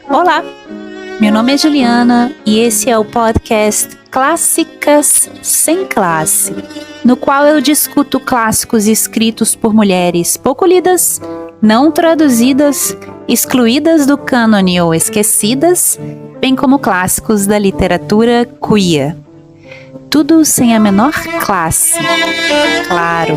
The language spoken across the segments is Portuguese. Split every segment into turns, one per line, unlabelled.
Olá, meu nome é Juliana e esse é o podcast Clássicas Sem Classe, no qual eu discuto clássicos escritos por mulheres pouco lidas, não traduzidas, excluídas do cânone ou esquecidas, bem como clássicos da literatura queer. Tudo sem a menor classe, claro.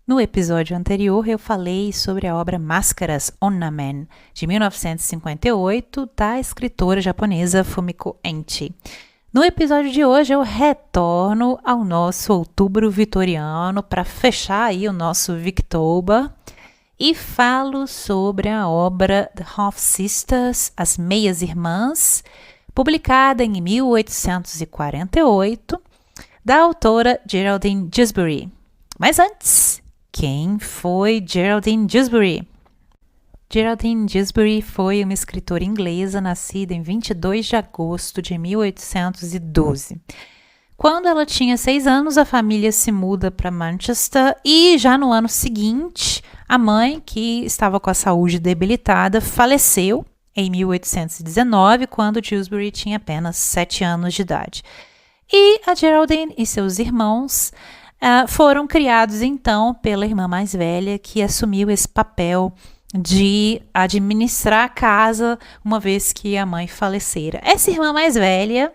No episódio anterior, eu falei sobre a obra Máscaras Onnamen, de 1958, da escritora japonesa Fumiko Enti. No episódio de hoje, eu retorno ao nosso outubro vitoriano para fechar aí o nosso Victober e falo sobre a obra The Half Sisters, As Meias Irmãs, publicada em 1848, da autora Geraldine Gisbury. Mas antes, quem foi Geraldine Gisbury? Geraldine Gisbury foi uma escritora inglesa nascida em 22 de agosto de 1812. Quando ela tinha 6 anos, a família se muda para Manchester e já no ano seguinte, a mãe, que estava com a saúde debilitada, faleceu em 1819, quando Gisbury tinha apenas 7 anos de idade. E a Geraldine e seus irmãos foram criados então pela irmã mais velha, que assumiu esse papel de administrar a casa uma vez que a mãe falecera. Essa irmã mais velha,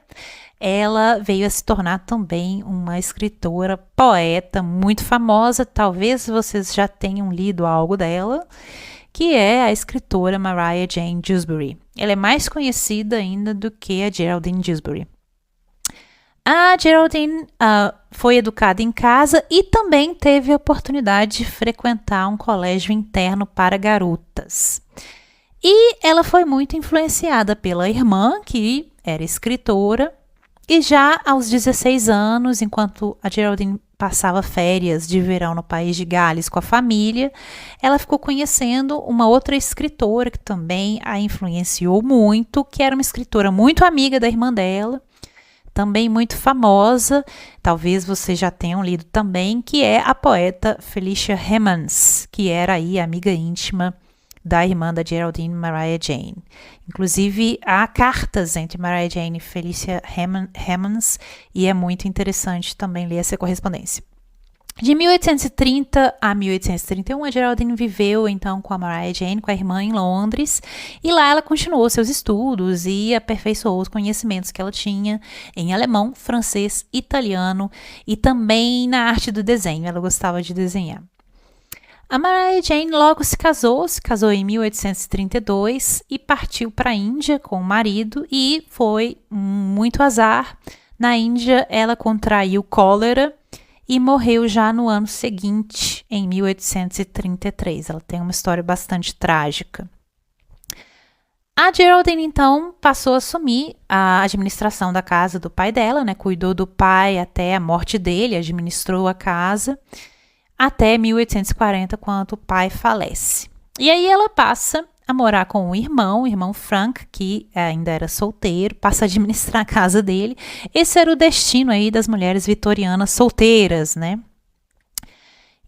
ela veio a se tornar também uma escritora, poeta muito famosa. Talvez vocês já tenham lido algo dela, que é a escritora Mariah Jane Gisbury. Ela é mais conhecida ainda do que a Geraldine Gisbury. A Geraldine foi educada em casa e também teve a oportunidade de frequentar um colégio interno para garotas. E ela foi muito influenciada pela irmã, que era escritora, e já aos 16 anos, enquanto a Geraldine passava férias de verão no país de Gales com a família, ela ficou conhecendo uma outra escritora que também a influenciou muito, que era uma escritora muito amiga da irmã dela, também muito famosa, talvez você já tenham lido também, que é a poeta Felicia Hemans, que era aí amiga íntima da irmã da Geraldine, Mariah Jane. Inclusive, há cartas entre Mariah Jane e Felicia Hemans, e é muito interessante também ler essa correspondência. De 1830 a 1831, a Geraldine viveu então com a Mariah Jane, com a irmã, em Londres, e lá ela continuou seus estudos e aperfeiçoou os conhecimentos que ela tinha em alemão, francês, italiano e também na arte do desenho. Ela gostava de desenhar. A Mariah Jane logo se casou em 1832 e partiu para a Índia com o marido, e foi muito azar. Na Índia, ela contraiu cólera e morreu já no ano seguinte, em 1833. Ela tem uma história bastante trágica. A Geraldine, então, passou a assumir a administração da casa do pai dela, né? Cuidou do pai até a morte dele, administrou a casa, até 1840, quando o pai falece. E aí ela passa a morar com o irmão Frank, que ainda era solteiro, passa a administrar a casa dele. Esse era o destino aí das mulheres vitorianas solteiras, né?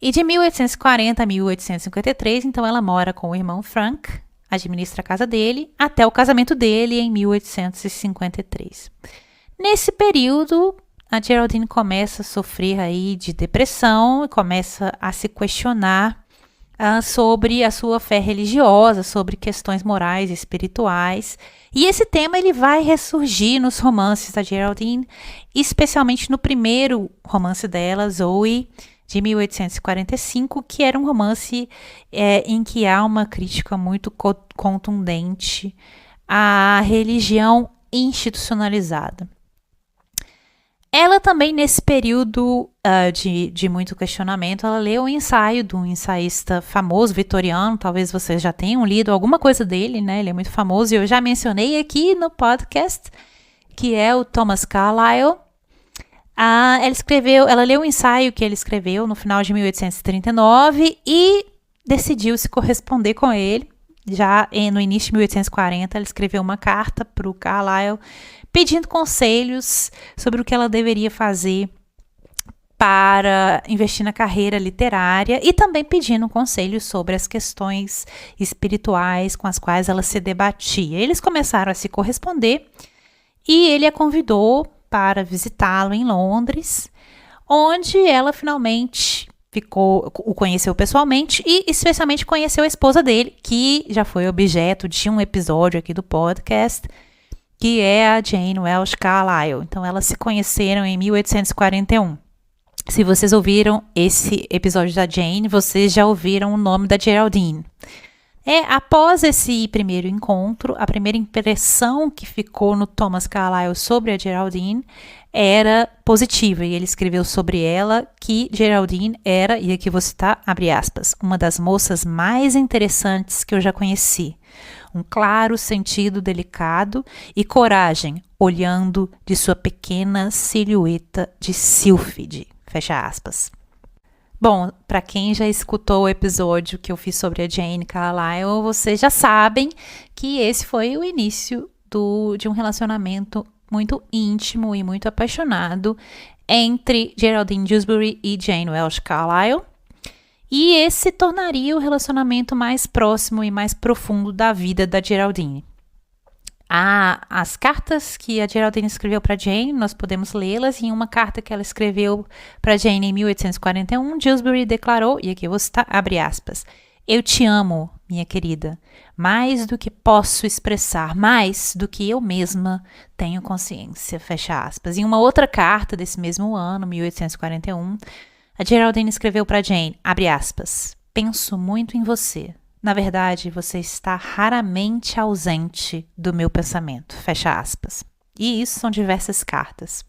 E de 1840 a 1853, então ela mora com o irmão Frank, administra a casa dele, até o casamento dele em 1853. Nesse período, a Geraldine começa a sofrer aí de depressão e começa a se questionar sobre a sua fé religiosa, sobre questões morais e espirituais. E esse tema ele vai ressurgir nos romances da Geraldine, especialmente no primeiro romance dela, Zoe, de 1845, que era um romance em que há uma crítica muito contundente à religião institucionalizada. Ela também, nesse período de muito questionamento, ela leu um ensaio de um ensaísta famoso, vitoriano, talvez vocês já tenham lido alguma coisa dele, né? Ele é muito famoso e eu já mencionei aqui no podcast, que é o Thomas Carlyle. Ela leu um ensaio que ele escreveu no final de 1839 e decidiu se corresponder com ele. Já no início de 1840, ela escreveu uma carta para o Carlyle pedindo conselhos sobre o que ela deveria fazer para investir na carreira literária e também pedindo conselhos sobre as questões espirituais com as quais ela se debatia. Eles começaram a se corresponder e ele a convidou para visitá-lo em Londres, onde ela finalmente o conheceu pessoalmente e especialmente conheceu a esposa dele, que já foi objeto de um episódio aqui do podcast, que é a Jane Welsh Carlyle. Então, elas se conheceram em 1841. Se vocês ouviram esse episódio da Jane, vocês já ouviram o nome da Geraldine. Após esse primeiro encontro, a primeira impressão que ficou no Thomas Carlyle sobre a Geraldine era positiva, e ele escreveu sobre ela que Geraldine era, e aqui vou citar, abre aspas, uma das moças mais interessantes que eu já conheci. Um claro sentido delicado e coragem, olhando de sua pequena silhueta de sílfide, fecha aspas. Bom, para quem já escutou o episódio que eu fiz sobre a Jane Carlyle, vocês já sabem que esse foi o início de um relacionamento muito íntimo e muito apaixonado entre Geraldine Dewsbury e Jane Welsh Carlyle. E esse tornaria o relacionamento mais próximo e mais profundo da vida da Geraldine. As cartas que a Geraldine escreveu para Jane, nós podemos lê-las. Em uma carta que ela escreveu para Jane em 1841, Dewsbury declarou, e aqui eu vou citar, abre aspas, eu te amo, minha querida, mais do que posso expressar, mais do que eu mesma tenho consciência, fecha aspas. Em uma outra carta desse mesmo ano, 1841, a Geraldine escreveu para Jane, abre aspas, penso muito em você. Na verdade, você está raramente ausente do meu pensamento, fecha aspas. E isso são diversas cartas.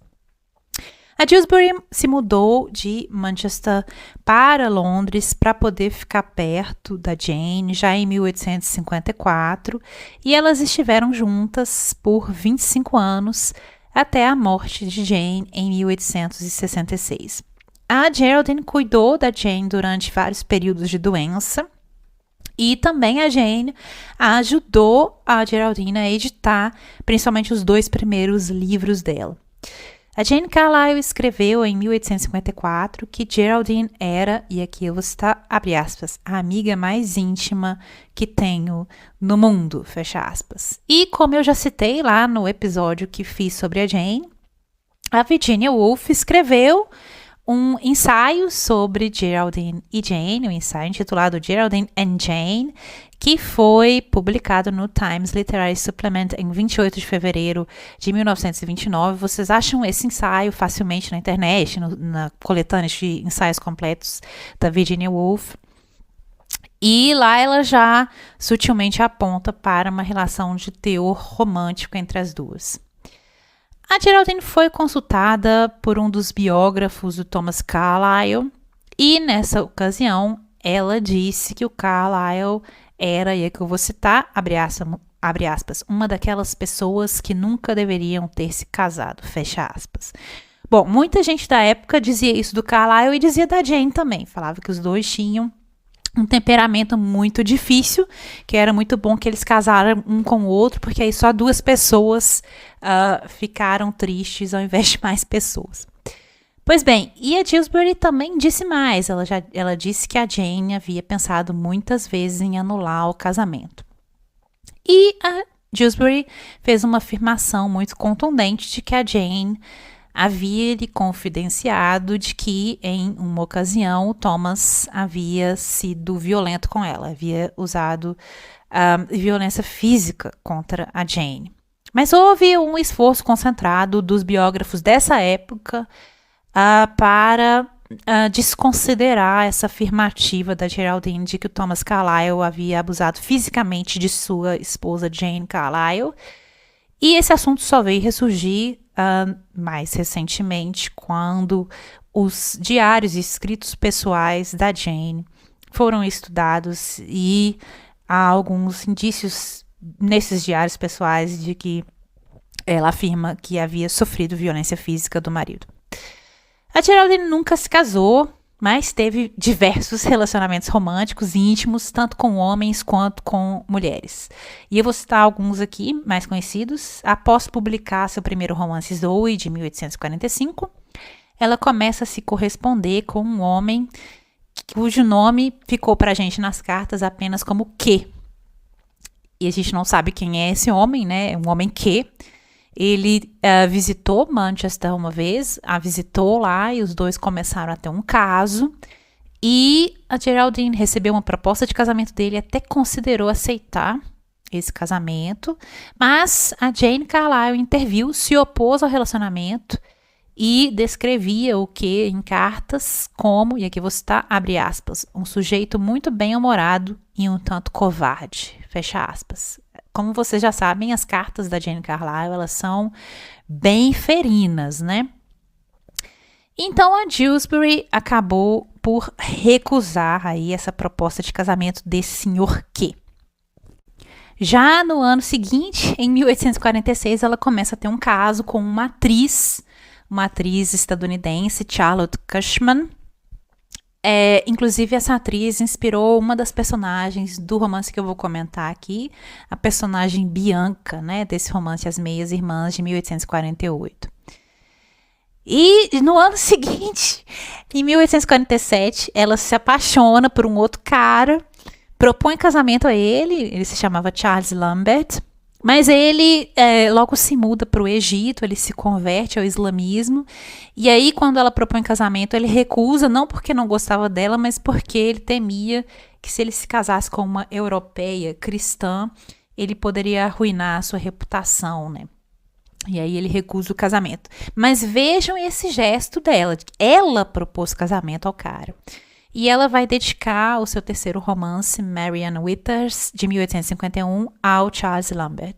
A Dewsbury se mudou de Manchester para Londres para poder ficar perto da Jane já em 1854 e elas estiveram juntas por 25 anos até a morte de Jane em 1866. A Geraldine cuidou da Jane durante vários períodos de doença e também a Jane ajudou a Geraldine a editar principalmente os 2 primeiros livros dela. A Jane Carlyle escreveu em 1854 que Geraldine era, e aqui eu vou citar, abre aspas, a amiga mais íntima que tenho no mundo, fecha aspas. E como eu já citei lá no episódio que fiz sobre a Jane, a Virginia Woolf escreveu um ensaio sobre Geraldine e Jane, um ensaio intitulado Geraldine and Jane, que foi publicado no Times Literary Supplement em 28 de fevereiro de 1929. Vocês acham esse ensaio facilmente na internet, na coletânea de ensaios completos da Virginia Woolf. E lá ela já sutilmente aponta para uma relação de teor romântico entre as duas. A Geraldine foi consultada por um dos biógrafos do Thomas Carlyle e, nessa ocasião, ela disse que o Carlyle era, e aqui eu vou citar, abre aspas, uma daquelas pessoas que nunca deveriam ter se casado, fecha aspas. Bom, muita gente da época dizia isso do Carlyle e dizia da Jane também, falava que os dois tinham um temperamento muito difícil, que era muito bom que eles casaram um com o outro, porque aí só 2 pessoas ficaram tristes ao invés de mais pessoas. Pois bem, e a Dewsbury também disse mais, ela disse que a Jane havia pensado muitas vezes em anular o casamento. E a Dewsbury fez uma afirmação muito contundente de que a Jane havia lhe confidenciado de que, em uma ocasião, o Thomas havia sido violento com ela, havia usado violência física contra a Jane. Mas houve um esforço concentrado dos biógrafos dessa época para desconsiderar essa afirmativa da Geraldine de que o Thomas Carlyle havia abusado fisicamente de sua esposa Jane Carlyle. E esse assunto só veio ressurgir mais recentemente, quando os diários e escritos pessoais da Jane foram estudados e há alguns indícios nesses diários pessoais de que ela afirma que havia sofrido violência física do marido. A Geraldine nunca se casou, mas teve diversos relacionamentos românticos e íntimos, tanto com homens quanto com mulheres. E eu vou citar alguns aqui, mais conhecidos. Após publicar seu primeiro romance Zoe, de 1845, ela começa a se corresponder com um homem cujo nome ficou pra gente nas cartas apenas como Q. E a gente não sabe quem é esse homem, né? É um homem Q. Ele visitou Manchester uma vez, a visitou lá e os dois começaram a ter um caso. E a Geraldine recebeu uma proposta de casamento dele, até considerou aceitar esse casamento. Mas a Jane Carlyle interviu, se opôs ao relacionamento e descrevia o que em cartas como, e aqui vou citar, abre aspas, um sujeito muito bem-humorado e um tanto covarde, fecha aspas. Como vocês já sabem, as cartas da Jane Carlyle, elas são bem ferinas, né? Então, a Dewsbury acabou por recusar aí essa proposta de casamento desse senhor Q. Já no ano seguinte, em 1846, ela começa a ter um caso com uma atriz estadunidense, Charlotte Cushman. Inclusive, essa atriz inspirou uma das personagens do romance que eu vou comentar aqui, a personagem Bianca, né, desse romance As Meias Irmãs, de 1848. E no ano seguinte, em 1847, ela se apaixona por um outro cara, propõe casamento a ele se chamava Charles Lambert, mas ele logo se muda para o Egito, ele se converte ao islamismo, e aí quando ela propõe casamento, ele recusa, não porque não gostava dela, mas porque ele temia que se ele se casasse com uma europeia cristã, ele poderia arruinar a sua reputação, né? E aí ele recusa o casamento. Mas vejam esse gesto dela, ela propôs casamento ao cara. E ela vai dedicar o seu terceiro romance, Marianne Withers, de 1851, ao Charles Lambert.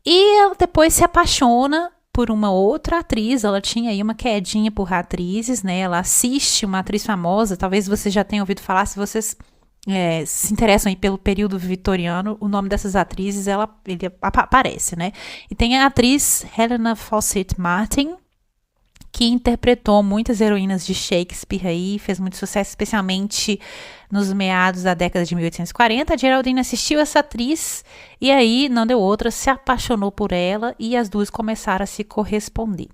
E ela depois se apaixona por uma outra atriz, ela tinha aí uma quedinha por atrizes, né? Ela assiste uma atriz famosa, talvez você já tenha ouvido falar, se vocês se interessam aí pelo período vitoriano, o nome dessas atrizes, ele aparece, né? E tem a atriz Helena Fawcett Martin, que interpretou muitas heroínas de Shakespeare aí, fez muito sucesso, especialmente nos meados da década de 1840. A Geraldine assistiu essa atriz e aí, não deu outra, se apaixonou por ela e as duas começaram a se corresponder.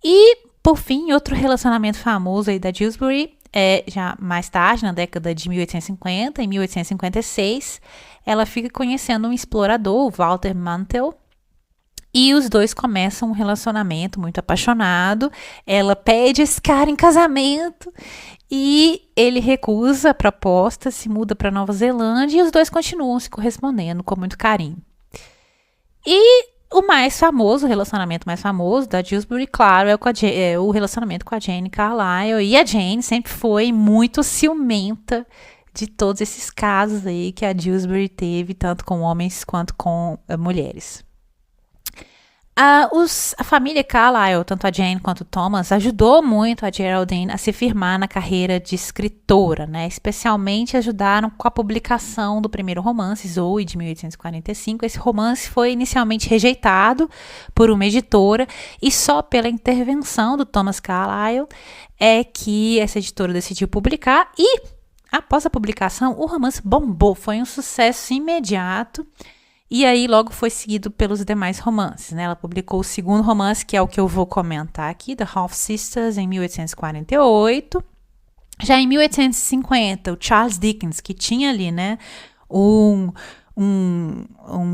E, por fim, outro relacionamento famoso aí da Dewsbury, já mais tarde, na década de 1850, em 1856, ela fica conhecendo um explorador, o Walter Mantell, e os dois começam um relacionamento muito apaixonado. Ela pede esse cara em casamento e ele recusa a proposta, se muda para Nova Zelândia e os dois continuam se correspondendo com muito carinho. E o relacionamento mais famoso da Dewsbury, claro, é o relacionamento com a Jane Carlyle. E a Jane sempre foi muito ciumenta de todos esses casos aí que a Dewsbury teve, tanto com homens quanto com mulheres. A família Carlyle, tanto a Jane quanto o Thomas, ajudou muito a Geraldine a se firmar na carreira de escritora, né? Especialmente ajudaram com a publicação do primeiro romance, Zoe, de 1845. Esse romance foi inicialmente rejeitado por uma editora e só pela intervenção do Thomas Carlyle é que essa editora decidiu publicar e, após a publicação, o romance bombou, foi um sucesso imediato. E aí logo foi seguido pelos demais romances, né? Ela publicou o segundo romance, que é o que eu vou comentar aqui, The Half Sisters, em 1848. Já em 1850, o Charles Dickens, que tinha ali, né, um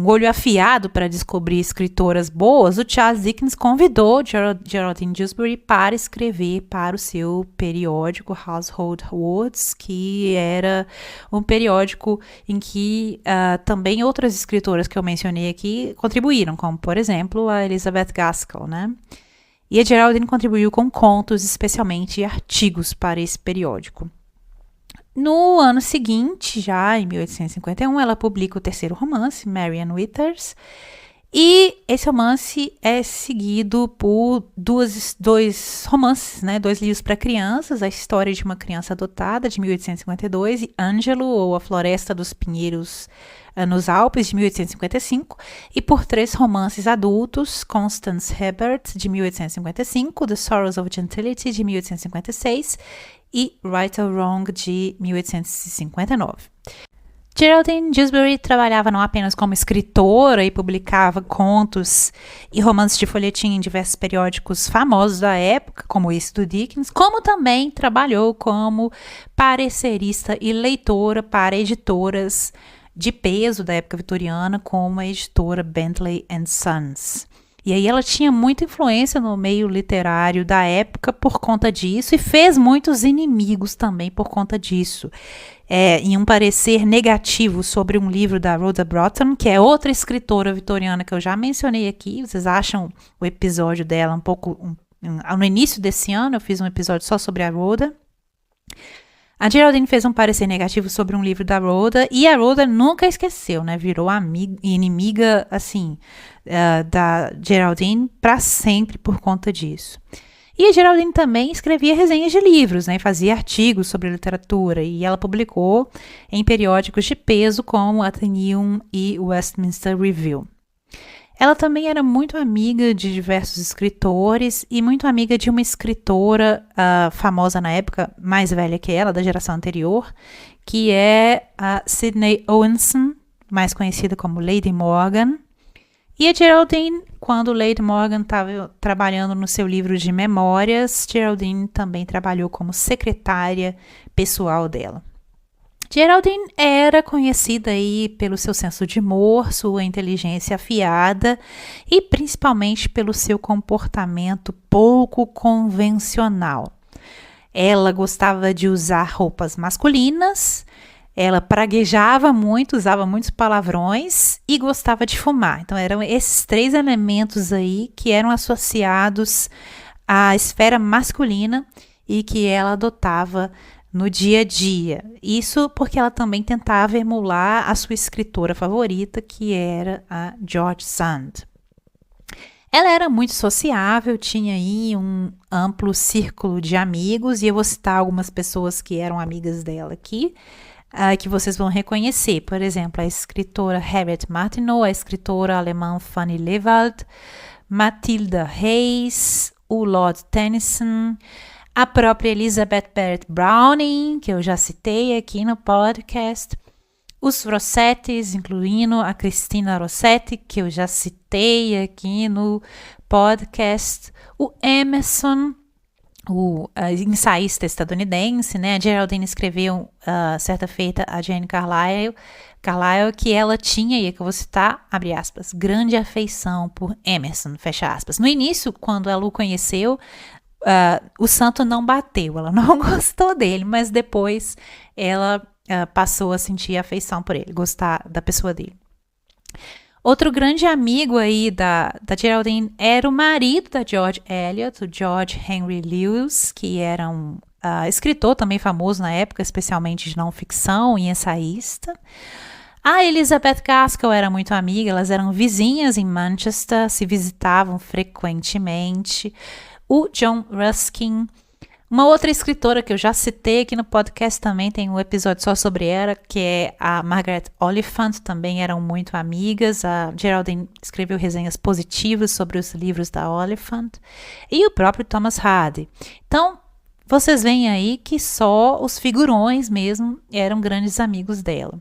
olho afiado para descobrir escritoras boas, o Charles Dickens convidou Geraldine Dewsbury para escrever para o seu periódico Household Words, que era um periódico em que também outras escritoras que eu mencionei aqui contribuíram, como, por exemplo, a Elizabeth Gaskell, né? E a Geraldine contribuiu com contos, especialmente artigos para esse periódico. No ano seguinte, já em 1851, ela publica o terceiro romance, Marian Withers, e esse romance é seguido por dois romances, né, 2 livros para crianças, A História de uma Criança Adotada, de 1852, e Ângelo, ou A Floresta dos Pinheiros nos Alpes, de 1855, e por 3 romances adultos, Constance Hebert, de 1855, The Sorrows of Gentility, de 1856, e Right or Wrong, de 1859. Geraldine Dewsbury trabalhava não apenas como escritora e publicava contos e romances de folhetim em diversos periódicos famosos da época, como esse do Dickens, como também trabalhou como parecerista e leitora para editoras de peso da época vitoriana, como a editora Bentley & Sons. E aí ela tinha muita influência no meio literário da época por conta disso e fez muitos inimigos também por conta disso. Em um parecer negativo sobre um livro da Rhoda Broughton, que é outra escritora vitoriana que eu já mencionei aqui, vocês acham o episódio dela no início desse ano, eu fiz um episódio só sobre a Rhoda. A Geraldine fez um parecer negativo sobre um livro da Rhoda e a Rhoda nunca esqueceu, né? Virou inimiga, assim, da Geraldine para sempre por conta disso. E a Geraldine também escrevia resenhas de livros, né? Fazia artigos sobre literatura e ela publicou em periódicos de peso como Athenaeum e Westminster Review. Ela também era muito amiga de diversos escritores e muito amiga de uma escritora famosa na época, mais velha que ela, da geração anterior, que é a Sydney Owenson, mais conhecida como Lady Morgan. E a Geraldine, quando Lady Morgan estava trabalhando no seu livro de memórias, Geraldine também trabalhou como secretária pessoal dela. Geraldine era conhecida aí pelo seu senso de humor, sua inteligência afiada e principalmente pelo seu comportamento pouco convencional. Ela gostava de usar roupas masculinas, ela praguejava muito, usava muitos palavrões e gostava de fumar. Então eram esses 3 elementos aí que eram associados à esfera masculina e que ela adotava no dia a dia. Isso porque ela também tentava emular a sua escritora favorita, que era a George Sand. Ela era muito sociável, tinha aí um amplo círculo de amigos, e eu vou citar algumas pessoas que eram amigas dela aqui, que vocês vão reconhecer. Por exemplo, a escritora Harriet Martineau, a escritora alemã Fanny Lewald, Matilda Reis, o Lord Tennyson, a própria Elizabeth Barrett Browning, que eu já citei aqui no podcast, os Rossettis, incluindo a Cristina Rossetti, que eu já citei aqui no podcast, o Emerson, o ensaísta estadunidense, né? A Geraldine escreveu certa feita a Jane Carlyle, que ela tinha, e que eu vou citar, abre aspas, grande afeição por Emerson, fecha aspas. No início, quando ela o conheceu, o santo não bateu, ela não gostou dele, mas depois ela passou a sentir afeição por ele, gostar da pessoa dele. Outro grande amigo aí da Geraldine era o marido da George Eliot, o George Henry Lewes, que era um escritor também famoso na época, especialmente de não ficção e ensaísta. A Elizabeth Gaskell era muito amiga, elas eram vizinhas em Manchester, se visitavam frequentemente. O John Ruskin, uma outra escritora que eu já citei aqui no podcast, também tem um episódio só sobre ela, que é a Margaret Oliphant, também eram muito amigas. A Geraldine escreveu resenhas positivas sobre os livros da Oliphant, e o próprio Thomas Hardy. Então, vocês veem aí que só os figurões mesmo eram grandes amigos dela.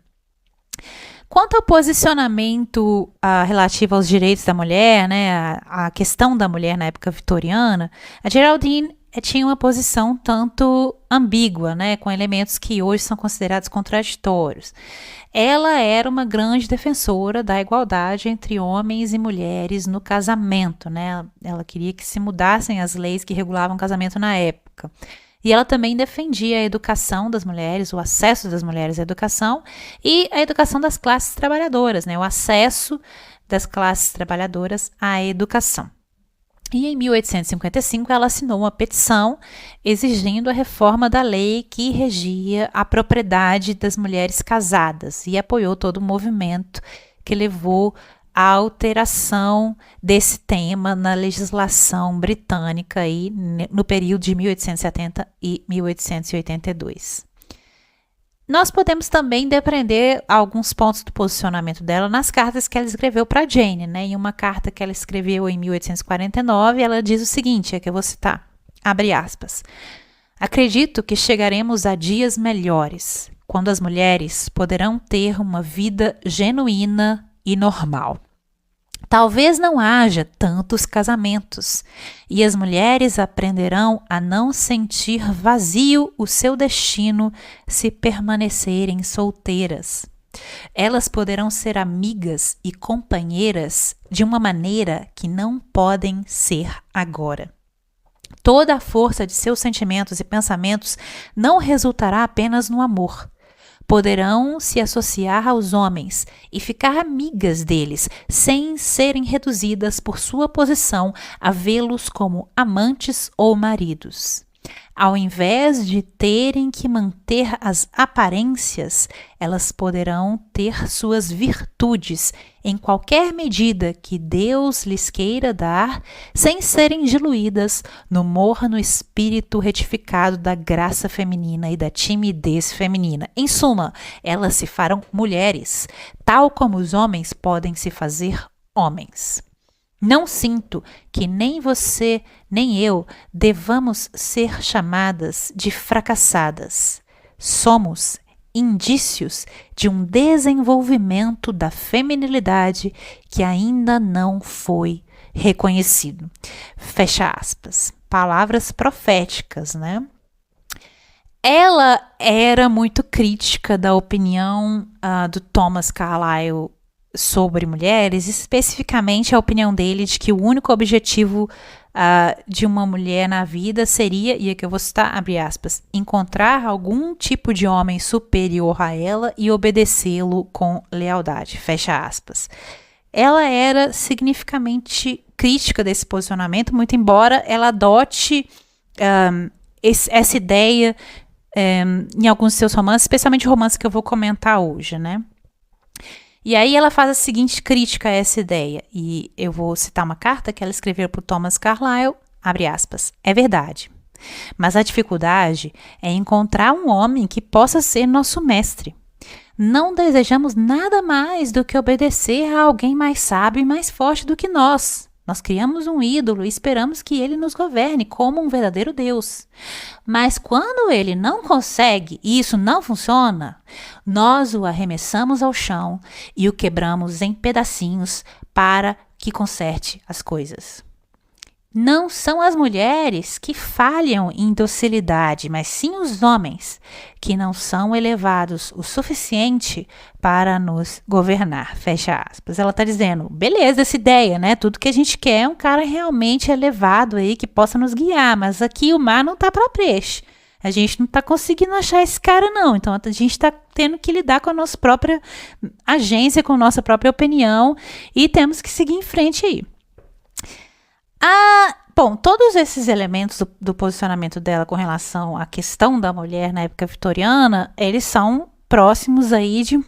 Quanto ao posicionamento relativo aos direitos da mulher, né, a questão da mulher na época vitoriana, a Geraldine tinha uma posição tanto ambígua, né, com elementos que hoje são considerados contraditórios. Ela era uma grande defensora da igualdade entre homens e mulheres no casamento, né? Ela queria que se mudassem as leis que regulavam o casamento na época. E ela também defendia a educação das mulheres, o acesso das mulheres à educação e a educação das classes trabalhadoras, né? O acesso das classes trabalhadoras à educação. E em 1855 ela assinou uma petição exigindo a reforma da lei que regia a propriedade das mulheres casadas e apoiou todo o movimento que levou à alteração desse tema na legislação britânica aí, no período de 1870 e 1882. Nós podemos também depreender alguns pontos do posicionamento dela nas cartas que ela escreveu para Jane, né? Em uma carta que ela escreveu em 1849, ela diz o seguinte, que eu vou citar, abre aspas, acredito que chegaremos a dias melhores, quando as mulheres poderão ter uma vida genuína e normal. Talvez não haja tantos casamentos, e as mulheres aprenderão a não sentir vazio o seu destino se permanecerem solteiras. Elas poderão ser amigas e companheiras de uma maneira que não podem ser agora. Toda a força de seus sentimentos e pensamentos não resultará apenas no amor. Poderão se associar aos homens e ficar amigas deles, sem serem reduzidas por sua posição a vê-los como amantes ou maridos. Ao invés de terem que manter as aparências, elas poderão ter suas virtudes em qualquer medida que Deus lhes queira dar, sem serem diluídas no morno espírito retificado da graça feminina e da timidez feminina. Em suma, elas se farão mulheres, tal como os homens podem se fazer homens. Não sinto que nem você nem eu devamos ser chamadas de fracassadas. Somos indícios de um desenvolvimento da feminilidade que ainda não foi reconhecido. Fecha aspas. Palavras proféticas, né? Ela era muito crítica da opinião do Thomas Carlyle sobre mulheres, especificamente a opinião dele de que o único objetivo de uma mulher na vida seria, e aqui eu vou citar, abre aspas, encontrar algum tipo de homem superior a ela e obedecê-lo com lealdade, fecha aspas. Ela era significativamente crítica desse posicionamento, muito embora ela adote essa ideia em alguns de seus romances, especialmente o romance que eu vou comentar hoje, né? E aí ela faz a seguinte crítica a essa ideia, e eu vou citar uma carta que ela escreveu para o Thomas Carlyle, abre aspas, é verdade, mas a dificuldade é encontrar um homem que possa ser nosso mestre. Não desejamos nada mais do que obedecer a alguém mais sábio e mais forte do que nós. Nós criamos um ídolo e esperamos que ele nos governe como um verdadeiro Deus. Mas quando ele não consegue e isso não funciona, nós o arremessamos ao chão e o quebramos em pedacinhos para que conserte as coisas. Não são as mulheres que falham em docilidade, mas sim os homens que não são elevados o suficiente para nos governar. Fecha aspas. Ela está dizendo, beleza, essa ideia, né? Tudo que a gente quer é um cara realmente elevado aí que possa nos guiar, mas aqui o mar não está para peixe. A gente não está conseguindo achar esse cara, não. Então, a gente está tendo que lidar com a nossa própria agência, com a nossa própria opinião e temos que seguir em frente aí. Bom, todos esses elementos do posicionamento dela com relação à questão da mulher na época vitoriana, eles são próximos aí de um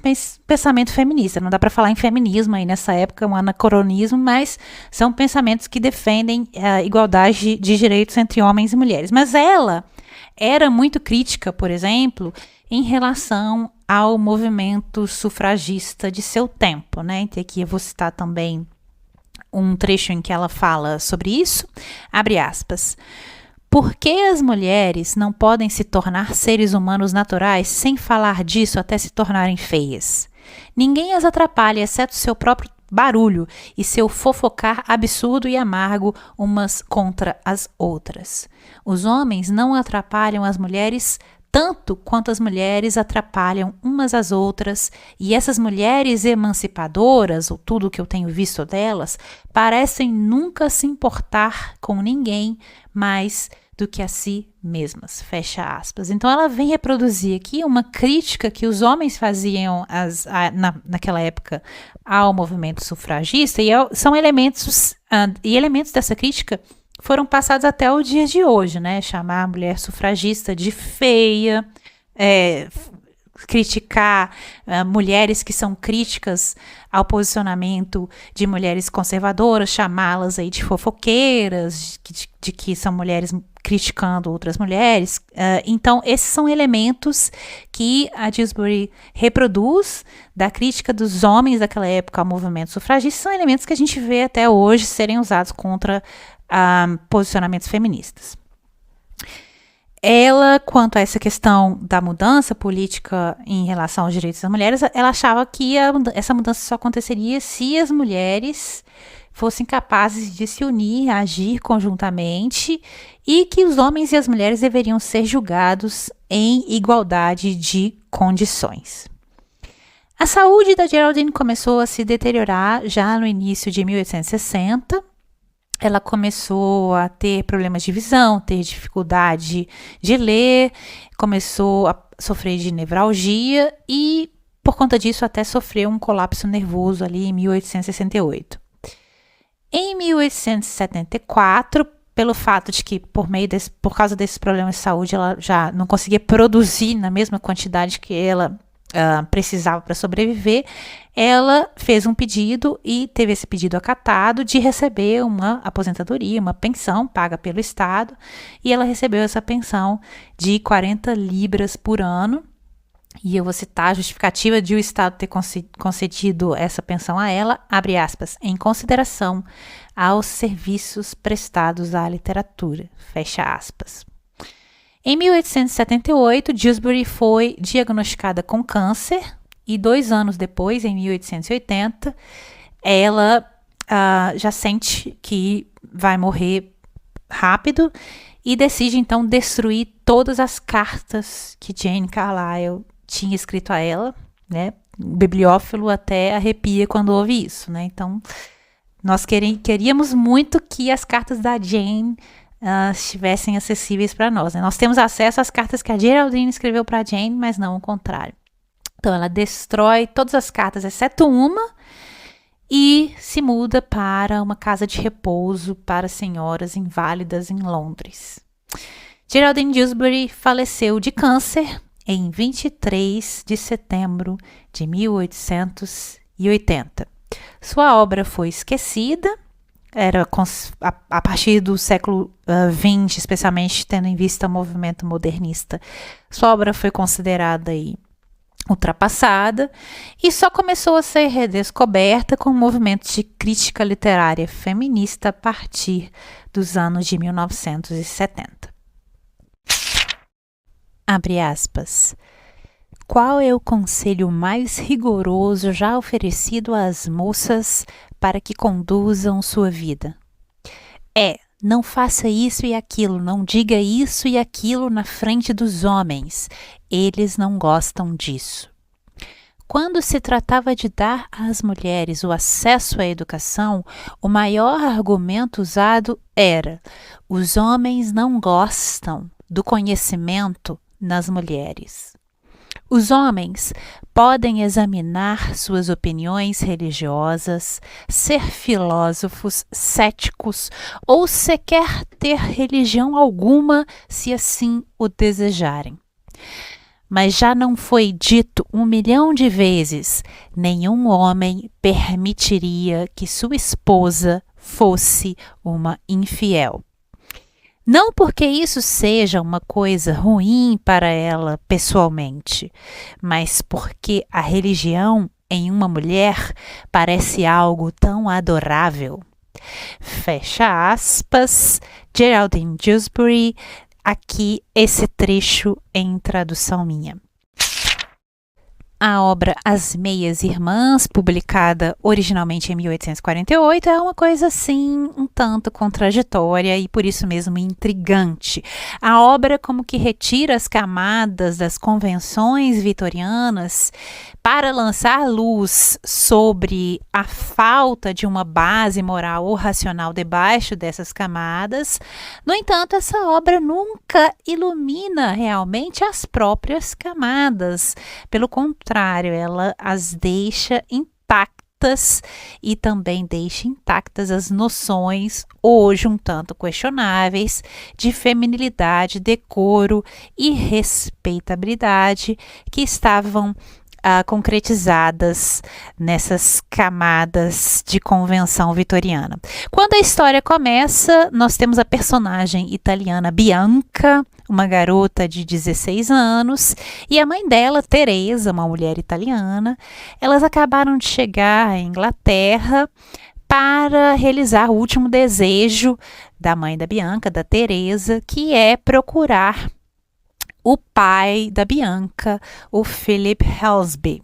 pensamento feminista. Não dá para falar em feminismo aí nessa época, um anacronismo, mas são pensamentos que defendem a igualdade de direitos entre homens e mulheres. Mas ela era muito crítica, por exemplo, em relação ao movimento sufragista de seu tempo, né? E aqui eu vou citar também um trecho em que ela fala sobre isso, abre aspas, por que as mulheres não podem se tornar seres humanos naturais sem falar disso até se tornarem feias? Ninguém as atrapalha, exceto seu próprio barulho e seu fofocar absurdo e amargo umas contra as outras. Os homens não atrapalham as mulheres tanto quanto as mulheres atrapalham umas às outras, e essas mulheres emancipadoras, ou tudo que eu tenho visto delas, parecem nunca se importar com ninguém mais do que a si mesmas, fecha aspas. Então ela vem reproduzir aqui uma crítica que os homens faziam naquela época ao movimento sufragista, e são elementos dessa crítica foram passados até o dia de hoje, né? Chamar a mulher sufragista de feia, criticar mulheres que são críticas ao posicionamento de mulheres conservadoras, chamá-las aí de fofoqueiras, de que são mulheres criticando outras mulheres. Então, esses são elementos que a Dewsbury reproduz da crítica dos homens daquela época ao movimento sufragista, são elementos que a gente vê até hoje serem usados contra posicionamentos feministas. Ela, quanto a essa questão da mudança política em relação aos direitos das mulheres, ela achava que essa mudança só aconteceria se as mulheres fossem capazes de se unir, agir conjuntamente, e que os homens e as mulheres deveriam ser julgados em igualdade de condições. A saúde da Geraldine começou a se deteriorar já no início de 1860. Ela começou a ter problemas de visão, ter dificuldade de ler, começou a sofrer de nevralgia e, por conta disso, até sofreu um colapso nervoso ali em 1868. Em 1874, pelo fato de que, por causa desses problemas de saúde, ela já não conseguia produzir na mesma quantidade que ela precisava para sobreviver, ela fez um pedido e teve esse pedido acatado de receber uma aposentadoria, uma pensão paga pelo Estado, e ela recebeu essa pensão de 40 libras por ano, e eu vou citar a justificativa de o Estado ter concedido essa pensão a ela, abre aspas, em consideração aos serviços prestados à literatura, fecha aspas. Em 1878, Dewsbury foi diagnosticada com câncer e 2 anos depois, em 1880, ela já sente que vai morrer rápido e decide então destruir todas as cartas que Jane Carlyle tinha escrito a ela, né? O bibliófilo até arrepia quando ouve isso, né? Então, nós queríamos muito que as cartas da Jane estivessem acessíveis para nós, né? Nós temos acesso às cartas que a Geraldine escreveu para Jane, mas não o contrário. Então ela destrói todas as cartas, exceto uma, e se muda para uma casa de repouso para senhoras inválidas em Londres. Geraldine Dewsbury faleceu de câncer em 23 de setembro de 1880. 1880. Sua obra foi esquecida, era a partir do século XX, especialmente tendo em vista o movimento modernista. Sua obra foi considerada aí ultrapassada e só começou a ser redescoberta com o movimento de crítica literária feminista a partir dos anos de 1970. Abre aspas. Qual é o conselho mais rigoroso já oferecido às moças para que conduzam sua vida? Não faça isso e aquilo, não diga isso e aquilo na frente dos homens. Eles não gostam disso. Quando se tratava de dar às mulheres o acesso à educação, o maior argumento usado era: os homens não gostam do conhecimento nas mulheres. Os homens podem examinar suas opiniões religiosas, ser filósofos, céticos ou sequer ter religião alguma, se assim o desejarem. Mas já não foi dito 1 milhão de vezes: nenhum homem permitiria que sua esposa fosse uma infiel. Não porque isso seja uma coisa ruim para ela pessoalmente, mas porque a religião em uma mulher parece algo tão adorável. Fecha aspas, Geraldine Dewsbury, aqui esse trecho em tradução minha. A obra As Meias Irmãs, publicada originalmente em 1848, é uma coisa assim um tanto contraditória e por isso mesmo intrigante. A obra como que retira as camadas das convenções vitorianas para lançar luz sobre a falta de uma base moral ou racional debaixo dessas camadas. No entanto, essa obra nunca ilumina realmente as próprias camadas. Pelo contrário, ela as deixa intactas e também deixa intactas as noções, hoje um tanto questionáveis, de feminilidade, decoro e respeitabilidade que estavam concretizadas nessas camadas de convenção vitoriana. Quando a história começa, nós temos a personagem italiana Bianca, uma garota de 16 anos, e a mãe dela, Teresa, uma mulher italiana. Elas acabaram de chegar à Inglaterra para realizar o último desejo da mãe da Bianca, da Teresa, que é procurar o pai da Bianca, o Philip Helsby.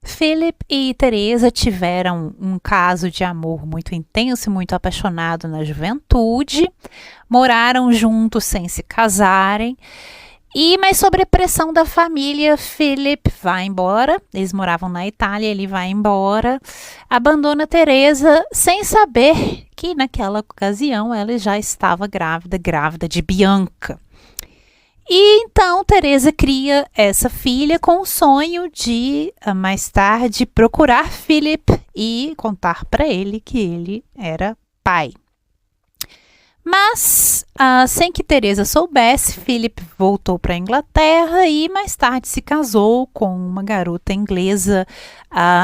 Philip e Teresa tiveram um caso de amor muito intenso e muito apaixonado na juventude, moraram juntos sem se casarem, mas sob a pressão da família, Philip vai embora. Eles moravam na Itália, ele vai embora, abandona Teresa sem saber que naquela ocasião ela já estava grávida de Bianca. E então Teresa cria essa filha com o sonho de mais tarde procurar Philip e contar para ele que ele era pai. Mas, sem que Teresa soubesse, Philip voltou para a Inglaterra e mais tarde se casou com uma garota inglesa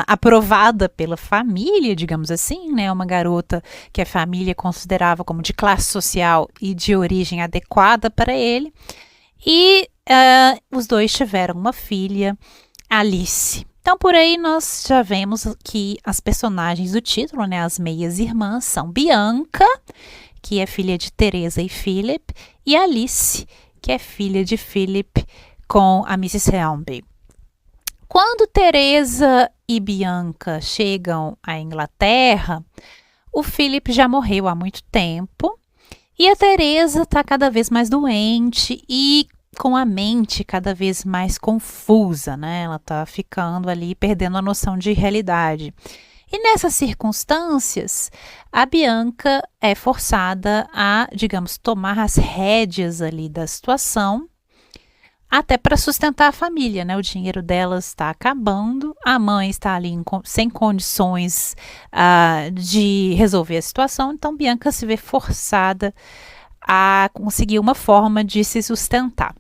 aprovada pela família, digamos assim, né? Uma garota que a família considerava como de classe social e de origem adequada para ele. E os dois tiveram uma filha, Alice. Então, por aí nós já vemos que as personagens do título, né, as meias irmãs, são Bianca, que é filha de Teresa e Philip, e Alice, que é filha de Philip com a Mrs. Helmby. Quando Teresa e Bianca chegam à Inglaterra, o Philip já morreu há muito tempo e a Teresa está cada vez mais doente e com a mente cada vez mais confusa, né? Ela está ficando ali, perdendo a noção de realidade. E nessas circunstâncias, a Bianca é forçada a, digamos, tomar as rédeas ali da situação, até para sustentar a família, né? O dinheiro delas está acabando, a mãe está ali sem condições de resolver a situação, então Bianca se vê forçada a conseguir uma forma de se sustentar.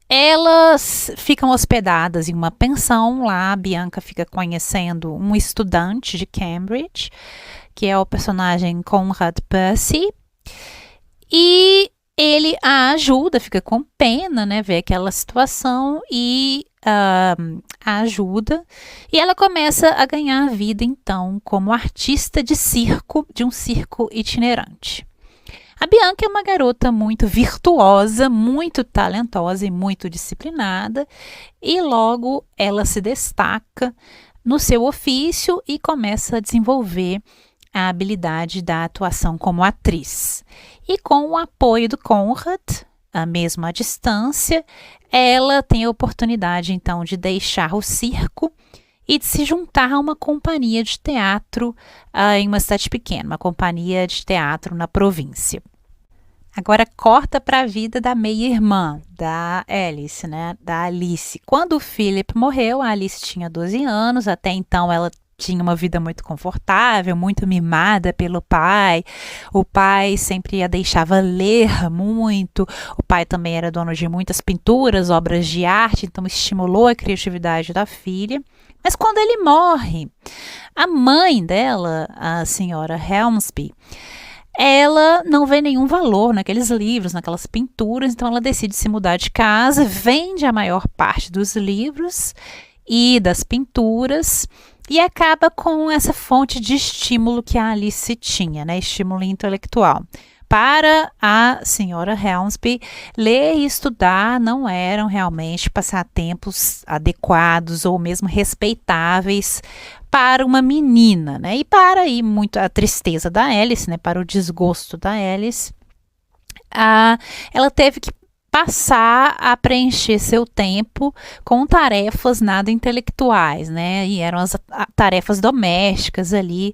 Elas ficam hospedadas em uma pensão lá. A Bianca fica conhecendo um estudante de Cambridge, que é o personagem Conrad Percy, e ele a ajuda, fica com pena, né, ver aquela situação e a ajuda. E ela começa a ganhar vida, então, como artista de circo, de um circo itinerante. A Bianca é uma garota muito virtuosa, muito talentosa e muito disciplinada, e logo ela se destaca no seu ofício e começa a desenvolver a habilidade da atuação como atriz. E com o apoio do Conrad, mesmo à distância, ela tem a oportunidade então de deixar o circo e de se juntar a uma companhia de teatro em uma cidade pequena, uma companhia de teatro na província. Agora corta para a vida da meia-irmã, da Alice, né? Da Alice. Quando o Philip morreu, a Alice tinha 12 anos, até então ela tinha uma vida muito confortável, muito mimada pelo pai. O pai sempre a deixava ler muito. O pai também era dono de muitas pinturas, obras de arte, então estimulou a criatividade da filha. Mas quando ele morre, a mãe dela, a senhora Helmsby, ela não vê nenhum valor naqueles livros, naquelas pinturas, então ela decide se mudar de casa, vende a maior parte dos livros e das pinturas e acaba com essa fonte de estímulo que a Alice tinha, né? Estímulo intelectual. Para a senhora Helmsby, ler e estudar não eram realmente passatempos adequados ou mesmo respeitáveis para uma menina, né? E para aí muito a tristeza da Alice, né? Para o desgosto da Alice, ela teve que passar a preencher seu tempo com tarefas nada intelectuais, né? E eram as tarefas domésticas ali,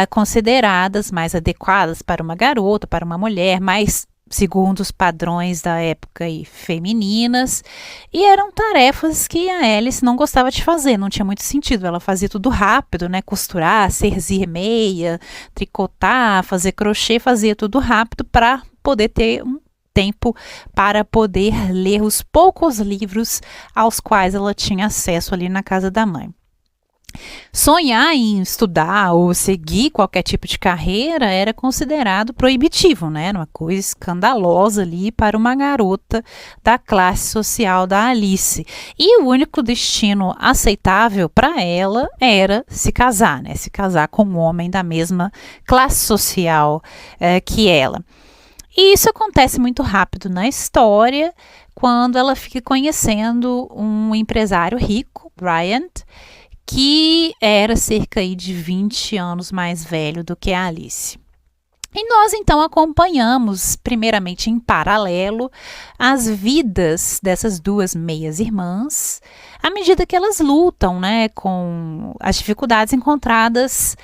consideradas mais adequadas para uma garota, para uma mulher, mais segundo os padrões da época e femininas, e eram tarefas que a Alice não gostava de fazer, não tinha muito sentido, ela fazia tudo rápido, né, costurar, cerzir meia, tricotar, fazer crochê, fazia tudo rápido para poder ter um tempo para poder ler os poucos livros aos quais ela tinha acesso ali na casa da mãe. Sonhar em estudar ou seguir qualquer tipo de carreira era considerado proibitivo, né? Era uma coisa escandalosa ali para uma garota da classe social da Alice. E o único destino aceitável para ela era se casar, né? Se casar com um homem da mesma classe social que ela. E isso acontece muito rápido na história, quando ela fica conhecendo um empresário rico, Bryant, que era cerca de 20 anos mais velho do que a Alice. E nós então acompanhamos, primeiramente em paralelo, as vidas dessas duas meias-irmãs, à medida que elas lutam, né, com as dificuldades encontradas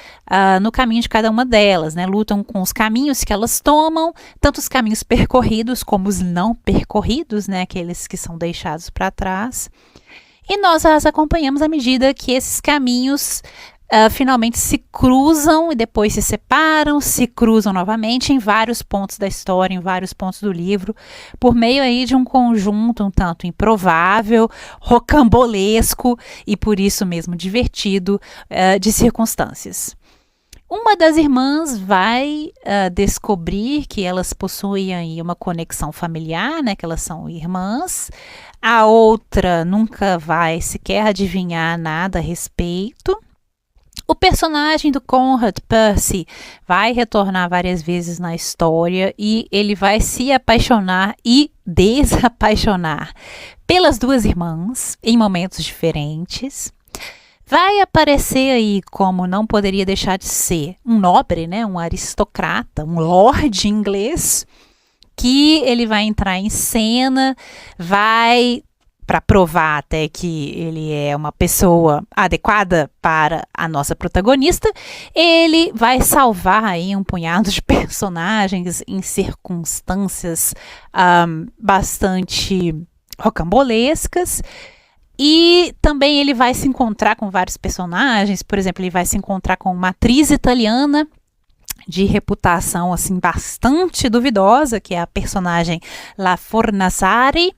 no caminho de cada uma delas, né, lutam com os caminhos que elas tomam, tanto os caminhos percorridos como os não percorridos, né, aqueles que são deixados para trás. E nós as acompanhamos à medida que esses caminhos finalmente se cruzam e depois se separam, se cruzam novamente em vários pontos da história, em vários pontos do livro, por meio aí de um conjunto um tanto improvável, rocambolesco e por isso mesmo divertido de circunstâncias. Uma das irmãs vai descobrir que elas possuem aí uma conexão familiar, né, que elas são irmãs. A outra nunca vai sequer adivinhar nada a respeito. O personagem do Conrad Percy vai retornar várias vezes na história e ele vai se apaixonar e desapaixonar pelas duas irmãs em momentos diferentes. Vai aparecer aí, como não poderia deixar de ser, um nobre, né, um aristocrata, um lord inglês, que ele vai entrar em cena, vai, para provar até que ele é uma pessoa adequada para a nossa protagonista, ele vai salvar aí um punhado de personagens em circunstâncias bastante rocambolescas. E também ele vai se encontrar com vários personagens, por exemplo, ele vai se encontrar com uma atriz italiana de reputação assim bastante duvidosa, que é a personagem La Fornaciari.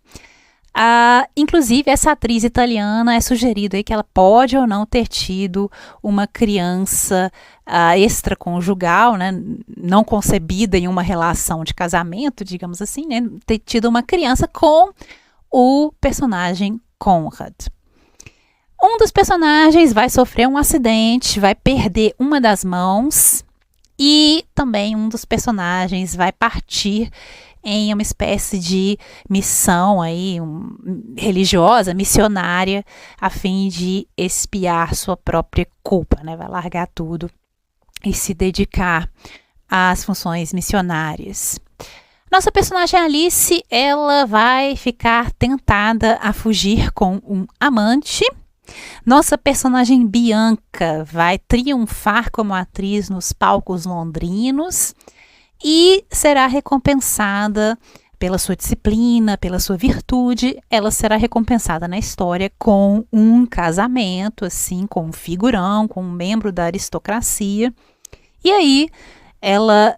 Inclusive, essa atriz italiana é sugerido aí que ela pode ou não ter tido uma criança extraconjugal, né, não concebida em uma relação de casamento, digamos assim, né, ter tido uma criança com o personagem Conrad. Um dos personagens vai sofrer um acidente, vai perder uma das mãos e também um dos personagens vai partir em uma espécie de missão aí, religiosa, missionária, a fim de expiar sua própria culpa, né? Vai largar tudo e se dedicar às funções missionárias. Nossa personagem Alice, ela vai ficar tentada a fugir com um amante. Nossa personagem Bianca vai triunfar como atriz nos palcos londrinos e será recompensada pela sua disciplina, pela sua virtude. Ela será recompensada na história com um casamento, assim, com um figurão, com um membro da aristocracia. E aí ela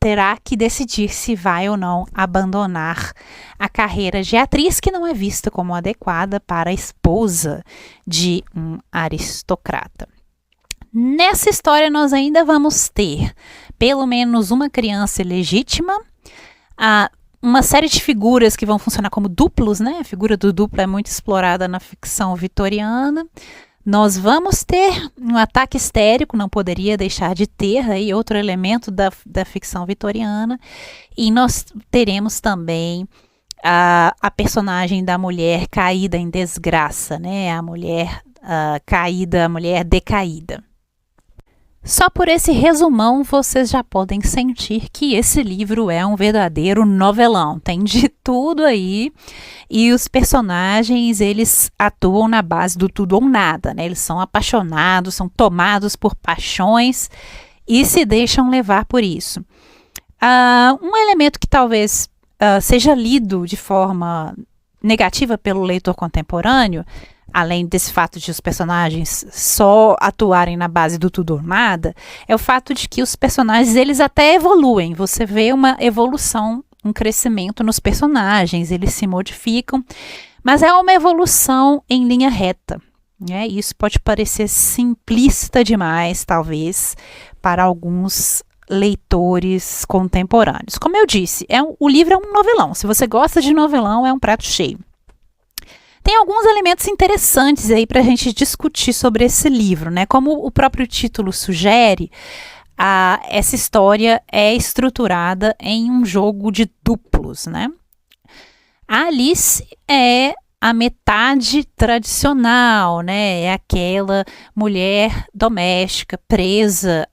terá que decidir se vai ou não abandonar a carreira de atriz, que não é vista como adequada para a esposa de um aristocrata. Nessa história, nós ainda vamos ter pelo menos uma criança legítima, uma série de figuras que vão funcionar como duplos, né? A figura do duplo é muito explorada na ficção vitoriana. Nós vamos ter um ataque histérico, não poderia deixar de ter aí outro elemento da ficção vitoriana. E nós teremos também a personagem da mulher caída em desgraça, né? A mulher caída, a mulher decaída. Só por esse resumão vocês já podem sentir que esse livro é um verdadeiro novelão. Tem de tudo aí e os personagens, eles atuam na base do tudo ou nada, né? Eles são apaixonados, são tomados por paixões e se deixam levar por isso. Um elemento que talvez seja lido de forma negativa pelo leitor contemporâneo, além desse fato de os personagens só atuarem na base do tudo ou nada, é o fato de que os personagens, eles até evoluem. Você vê uma evolução, um crescimento nos personagens, eles se modificam, mas é uma evolução em linha reta, né? Isso pode parecer simplista demais, talvez, para alguns leitores contemporâneos. Como eu disse, o livro é um novelão. Se você gosta de novelão, é um prato cheio. Tem alguns elementos interessantes aí para a gente discutir sobre esse livro, né? Como o próprio título sugere, essa história é estruturada em um jogo de duplos, né? A Alice é a metade tradicional, né? É aquela mulher doméstica presa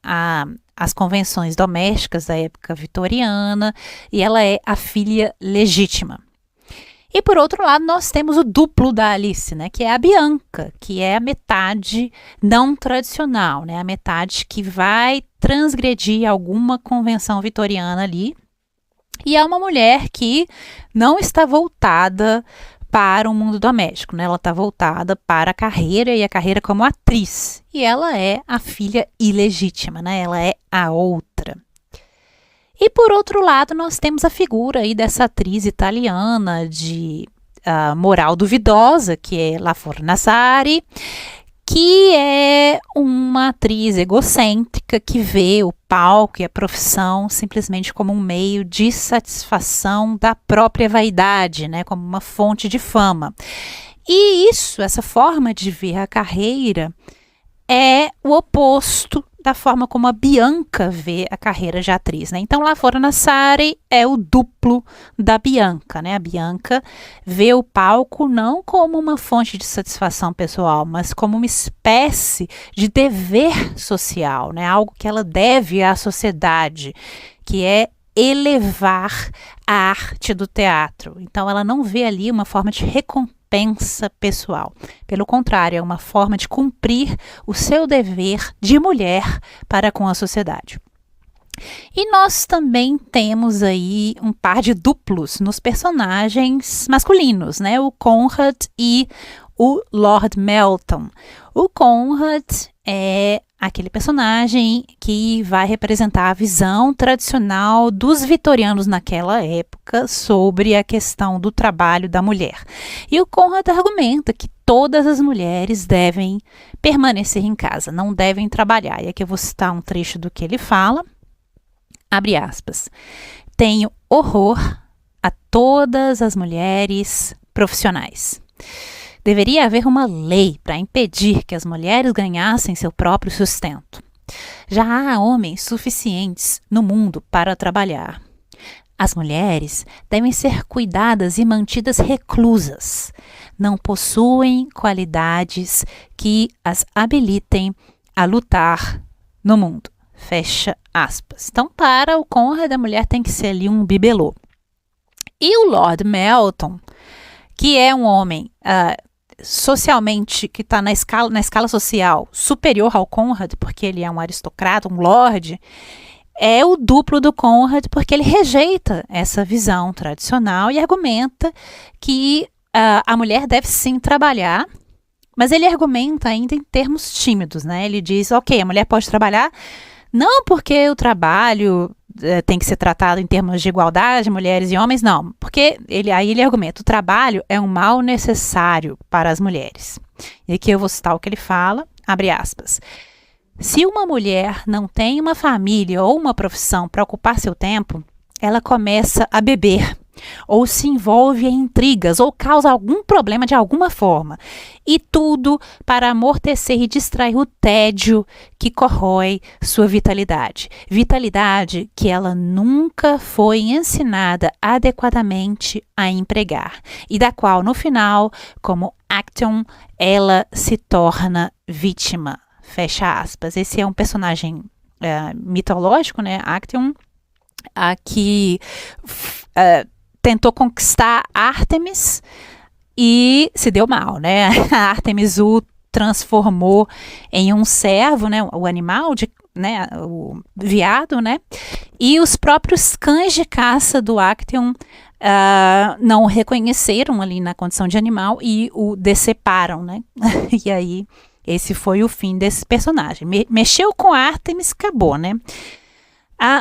às convenções domésticas da época vitoriana e ela é a filha legítima. E por outro lado, nós temos o duplo da Alice, né, que é a Bianca, que é a metade não tradicional, né, a metade que vai transgredir alguma convenção vitoriana ali. E é uma mulher que não está voltada para o mundo doméstico, né, ela está voltada para a carreira e a carreira como atriz. E ela é a filha ilegítima, né, ela é a outra. E por outro lado, nós temos a figura aí dessa atriz italiana de moral duvidosa, que é La Fornaciari, que é uma atriz egocêntrica que vê o palco e a profissão simplesmente como um meio de satisfação da própria vaidade, né, como uma fonte de fama. E essa forma de ver a carreira é o oposto da forma como a Bianca vê a carreira de atriz, né? Então, La Fornaciari é o duplo da Bianca, né? A Bianca vê o palco não como uma fonte de satisfação pessoal, mas como uma espécie de dever social, né? Algo que ela deve à sociedade, que é elevar a arte do teatro. Então, ela não vê ali uma forma de recompensa pessoal. Pelo contrário, é uma forma de cumprir o seu dever de mulher para com a sociedade. E nós também temos aí um par de duplos nos personagens masculinos, né? O Conrad e o Lord Melton. O Conrad é aquele personagem que vai representar a visão tradicional dos vitorianos naquela época sobre a questão do trabalho da mulher. E o Conrad argumenta que todas as mulheres devem permanecer em casa, não devem trabalhar. E aqui eu vou citar um trecho do que ele fala, abre aspas, tenho horror a todas as mulheres profissionais. Deveria haver uma lei para impedir que as mulheres ganhassem seu próprio sustento. Já há homens suficientes no mundo para trabalhar. As mulheres devem ser cuidadas e mantidas reclusas. Não possuem qualidades que as habilitem a lutar no mundo. Fecha aspas. Então, para o Conrad, a mulher tem que ser ali um bibelô. E o Lord Melton, que é um homem socialmente, que está na escala social superior ao Conrad, porque ele é um aristocrata, um lord, é o duplo do Conrad, porque ele rejeita essa visão tradicional e argumenta que a mulher deve sim trabalhar, mas ele argumenta ainda em termos tímidos, né? Ele diz, ok, a mulher pode trabalhar, não porque o trabalho tem que ser tratado em termos de igualdade, mulheres e homens, não. Porque ele argumenta, o trabalho é um mal necessário para as mulheres. E aqui eu vou citar o que ele fala, abre aspas. Se uma mulher não tem uma família ou uma profissão para ocupar seu tempo, ela começa a beber, ou se envolve em intrigas, ou causa algum problema de alguma forma. E tudo para amortecer e distrair o tédio que corrói sua vitalidade. Vitalidade que ela nunca foi ensinada adequadamente a empregar. E da qual, no final, como Actaeon, ela se torna vítima. Fecha aspas. Esse é um personagem mitológico, né? Actaeon, que tentou conquistar Ártemis e se deu mal, né? A Ártemis o transformou em um servo, né? O animal, né? O veado, né? E os próprios cães de caça do Actaeon não o reconheceram ali na condição de animal e o deceparam, né? E aí, esse foi o fim desse personagem. Mexeu com Ártemis, acabou, né?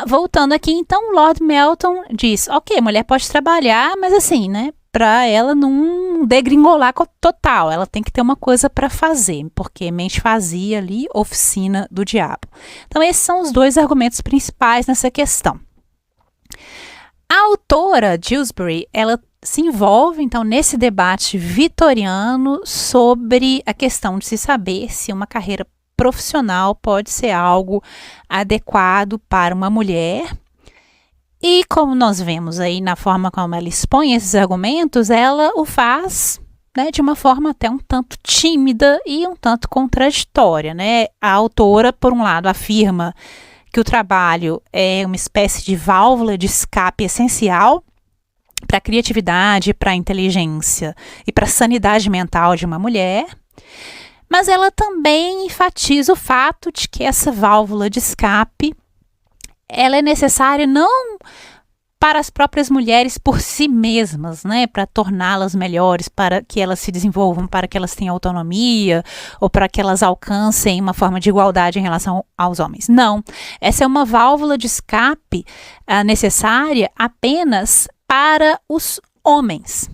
Voltando aqui, então, o Lord Melton diz, ok, a mulher pode trabalhar, mas assim, né, para ela não degringolar total, ela tem que ter uma coisa para fazer, porque mente vazia ali, oficina do diabo. Então, esses são os dois argumentos principais nessa questão. A autora Dewsbury, ela se envolve, então, nesse debate vitoriano sobre a questão de se saber se uma carreira profissional pode ser algo adequado para uma mulher. E como nós vemos aí na forma como ela expõe esses argumentos, ela o faz, né, de uma forma até um tanto tímida e um tanto contraditória, né? A autora, por um lado, afirma que o trabalho é uma espécie de válvula de escape essencial para a criatividade, para a inteligência e para a sanidade mental de uma mulher. Mas ela também enfatiza o fato de que essa válvula de escape ela é necessária não para as próprias mulheres por si mesmas, né, para torná-las melhores, para que elas se desenvolvam, para que elas tenham autonomia ou para que elas alcancem uma forma de igualdade em relação aos homens. Não, essa é uma válvula de escape necessária apenas para os homens.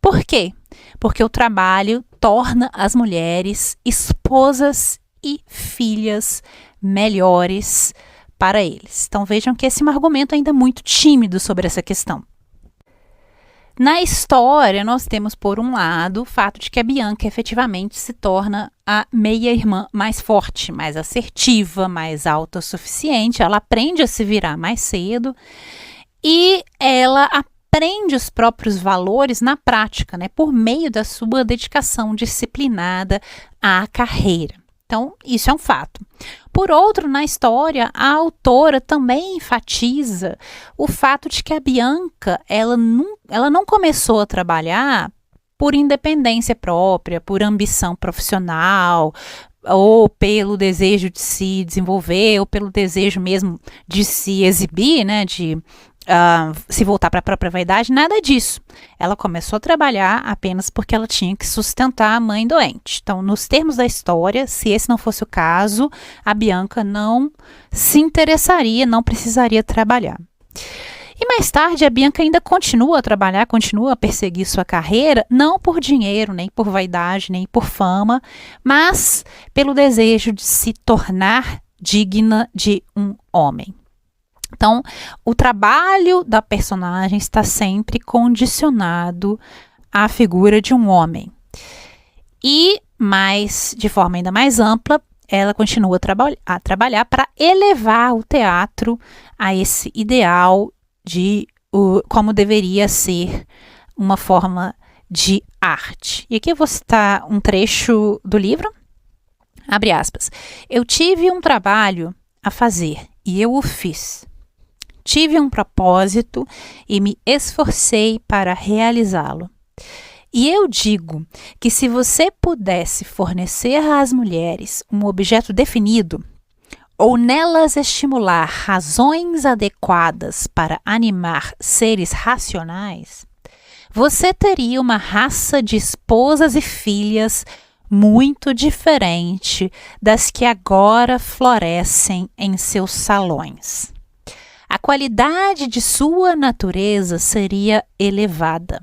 Por quê? Porque o trabalho torna as mulheres esposas e filhas melhores para eles. Então vejam que esse é um argumento ainda muito tímido sobre essa questão. Na história, nós temos, por um lado, o fato de que a Bianca efetivamente se torna a meia-irmã mais forte, mais assertiva, mais autossuficiente. Ela aprende a se virar mais cedo e ela aprende os próprios valores na prática, né, por meio da sua dedicação disciplinada à carreira. Então, isso é um fato. Por outro, na história, a autora também enfatiza o fato de que a Bianca, ela não começou a trabalhar por independência própria, por ambição profissional, ou pelo desejo de se desenvolver, ou pelo desejo mesmo de se exibir, né, de se voltar para a própria vaidade, nada disso. Ela começou a trabalhar apenas porque ela tinha que sustentar a mãe doente. Então, nos termos da história, se esse não fosse o caso, a Bianca não se interessaria, não precisaria trabalhar. E mais tarde, a Bianca ainda continua a trabalhar, continua a perseguir sua carreira, não por dinheiro, nem por vaidade, nem por fama, mas pelo desejo de se tornar digna de um homem. Então, o trabalho da personagem está sempre condicionado à figura de um homem. E, de forma ainda mais ampla, ela continua a trabalhar para elevar o teatro a esse ideal de como deveria ser uma forma de arte. E aqui eu vou citar um trecho do livro, abre aspas. Eu tive um trabalho a fazer e eu o fiz. Tive um propósito e me esforcei para realizá-lo. E eu digo que se você pudesse fornecer às mulheres um objeto definido, ou nelas estimular razões adequadas para animar seres racionais, você teria uma raça de esposas e filhas muito diferente das que agora florescem em seus salões. A qualidade de sua natureza seria elevada.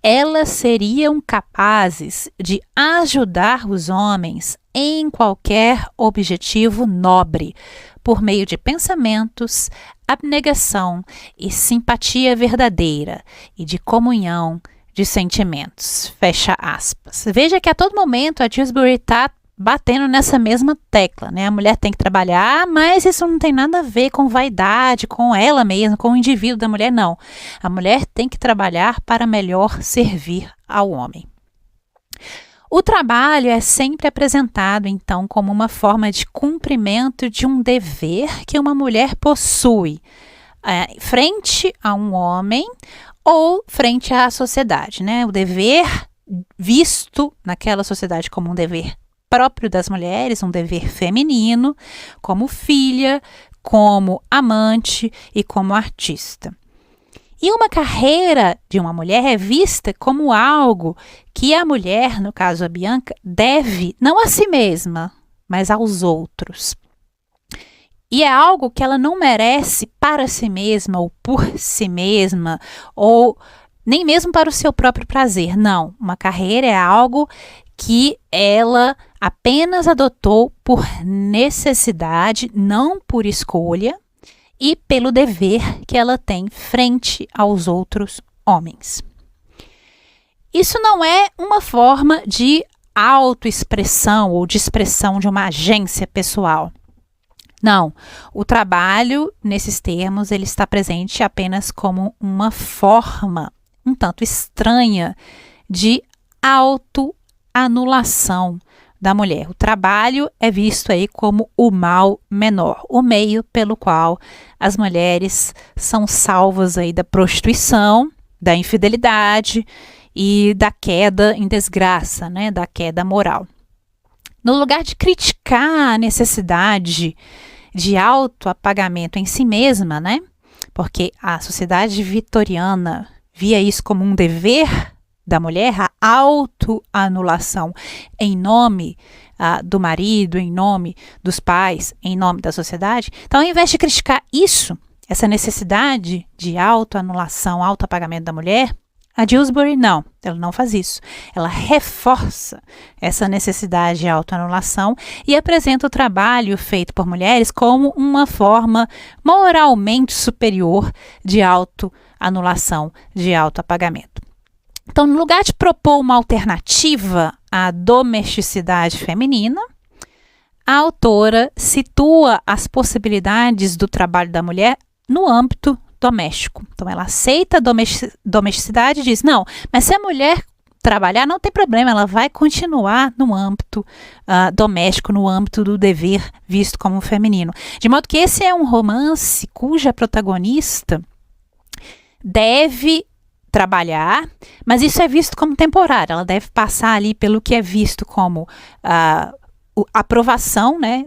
Elas seriam capazes de ajudar os homens em qualquer objetivo nobre, por meio de pensamentos, abnegação e simpatia verdadeira e de comunhão de sentimentos. Fecha aspas. Veja que a todo momento a Dewsbury está batendo nessa mesma tecla, né? A mulher tem que trabalhar, mas isso não tem nada a ver com vaidade, com ela mesma, com o indivíduo da mulher, não. A mulher tem que trabalhar para melhor servir ao homem. O trabalho é sempre apresentado, então, como uma forma de cumprimento de um dever que uma mulher possui frente a um homem ou frente à sociedade, né? O dever visto naquela sociedade como um dever próprio das mulheres, um dever feminino, como filha, como amante e como artista. E uma carreira de uma mulher é vista como algo que a mulher, no caso a Bianca, deve não a si mesma, mas aos outros. E é algo que ela não merece para si mesma ou por si mesma, ou nem mesmo para o seu próprio prazer. Não, uma carreira é algo que ela apenas adotou por necessidade, não por escolha, e pelo dever que ela tem frente aos outros homens. Isso não é uma forma de autoexpressão ou de expressão de uma agência pessoal. Não, o trabalho, nesses termos, ele está presente apenas como uma forma um tanto estranha de autoanulação da mulher. O trabalho é visto aí como o mal menor, o meio pelo qual as mulheres são salvas aí da prostituição, da infidelidade e da queda em desgraça, né, da queda moral. No lugar de criticar a necessidade de autoapagamento em si mesma, né, porque a sociedade vitoriana via isso como um dever da mulher, a autoanulação em nome do marido, em nome dos pais, em nome da sociedade. Então, ao invés de criticar isso, essa necessidade de autoanulação, autoapagamento da mulher, a Dewsbury não, ela não faz isso. Ela reforça essa necessidade de autoanulação e apresenta o trabalho feito por mulheres como uma forma moralmente superior de autoanulação, de autoapagamento. Então, no lugar de propor uma alternativa à domesticidade feminina, a autora situa as possibilidades do trabalho da mulher no âmbito doméstico. Então, ela aceita a domesticidade e diz, não, mas se a mulher trabalhar, não tem problema, ela vai continuar no âmbito doméstico, no âmbito do dever visto como feminino. De modo que esse é um romance cuja protagonista deve trabalhar, mas isso é visto como temporário. Ela deve passar ali pelo que é visto como aprovação, né,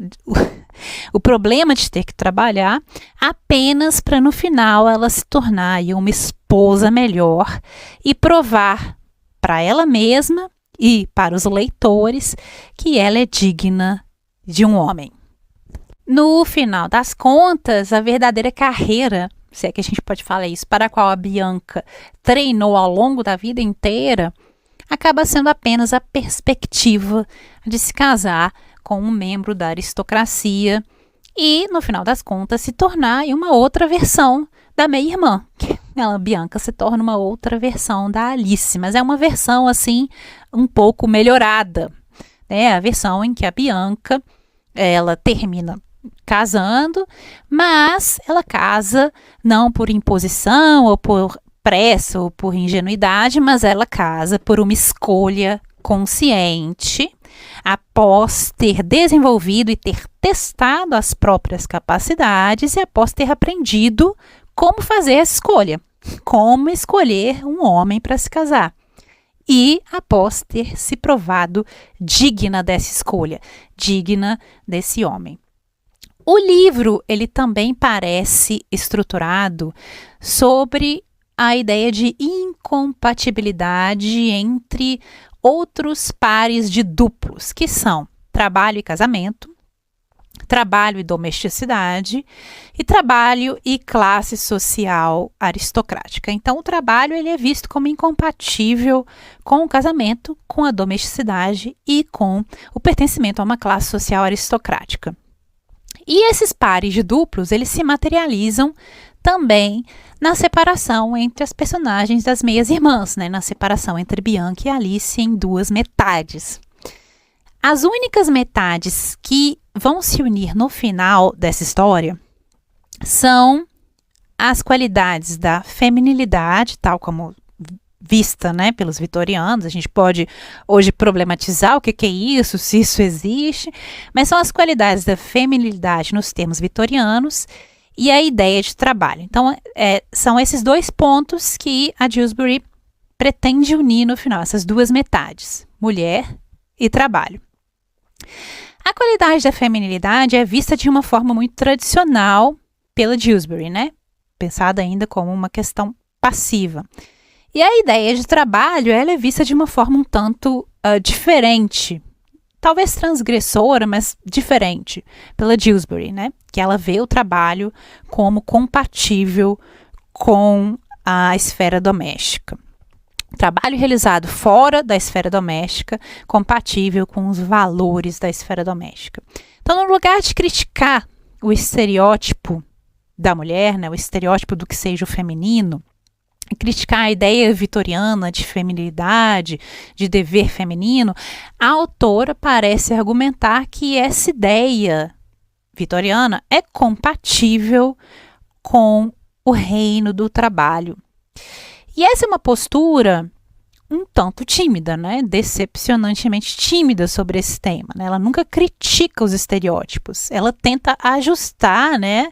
O problema de ter que trabalhar apenas para no final ela se tornar aí uma esposa melhor e provar para ela mesma e para os leitores que ela é digna de um homem. No final das contas, a verdadeira carreira, se é que a gente pode falar isso, para a qual a Bianca treinou ao longo da vida inteira, acaba sendo apenas a perspectiva de se casar com um membro da aristocracia e, no final das contas, se tornar uma outra versão da meia-irmã. Ela, Bianca, se torna uma outra versão da Alice, mas é uma versão, assim, um pouco melhorada. É a versão em que a Bianca, ela termina casando, mas ela casa não por imposição ou por pressa ou por ingenuidade, mas ela casa por uma escolha consciente, após ter desenvolvido e ter testado as próprias capacidades e após ter aprendido como fazer essa escolha, como escolher um homem para se casar. E após ter se provado digna dessa escolha, digna desse homem. O livro, ele também parece estruturado sobre a ideia de incompatibilidade entre outros pares de duplos, que são trabalho e casamento, trabalho e domesticidade, e trabalho e classe social aristocrática. Então, o trabalho ele é visto como incompatível com o casamento, com a domesticidade e com o pertencimento a uma classe social aristocrática. E esses pares de duplos, eles se materializam também na separação entre as personagens das meias-irmãs, né? Na separação entre Bianca e Alice em duas metades. As únicas metades que vão se unir no final dessa história são as qualidades da feminilidade, tal como vista, né, pelos vitorianos. A gente pode hoje problematizar o que é isso, se isso existe, mas são as qualidades da feminilidade nos termos vitorianos e a ideia de trabalho. Então, são esses dois pontos que a Dewsbury pretende unir no final, essas duas metades, mulher e trabalho. A qualidade da feminilidade é vista de uma forma muito tradicional pela Dewsbury, né? Pensada ainda como uma questão passiva. E a ideia de trabalho ela é vista de uma forma um tanto diferente, talvez transgressora, mas diferente, pela Dewsbury, né? Que ela vê o trabalho como compatível com a esfera doméstica. Trabalho realizado fora da esfera doméstica, compatível com os valores da esfera doméstica. Então, no lugar de criticar o estereótipo da mulher, né, o estereótipo do que seja o feminino, criticar a ideia vitoriana de feminilidade, de dever feminino, a autora parece argumentar que essa ideia vitoriana é compatível com o reino do trabalho. E essa é uma postura um tanto tímida, né? Decepcionantemente tímida sobre esse tema, né? Ela nunca critica os estereótipos, ela tenta ajustar, né?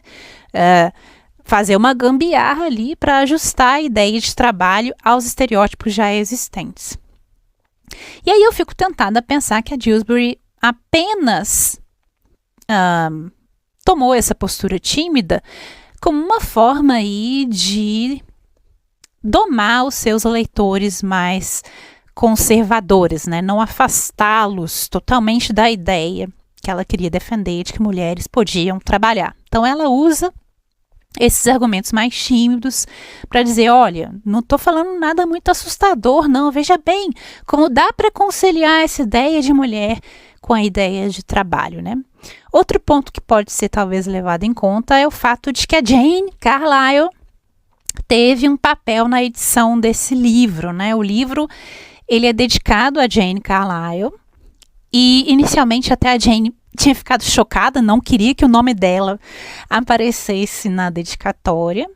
Fazer uma gambiarra ali para ajustar a ideia de trabalho aos estereótipos já existentes. E aí eu fico tentada a pensar que a Dewsbury apenas tomou essa postura tímida como uma forma aí de domar os seus leitores mais conservadores, né? Não afastá-los totalmente da ideia que ela queria defender de que mulheres podiam trabalhar. Então ela usa esses argumentos mais tímidos para dizer, olha, não estou falando nada muito assustador, não. Veja bem como dá para conciliar essa ideia de mulher com a ideia de trabalho, né? Outro ponto que pode ser talvez levado em conta é o fato de que a Jane Carlyle teve um papel na edição desse livro, né? O livro ele é dedicado a Jane Carlyle e inicialmente até a Jane tinha ficado chocada, não queria que o nome dela aparecesse na dedicatória.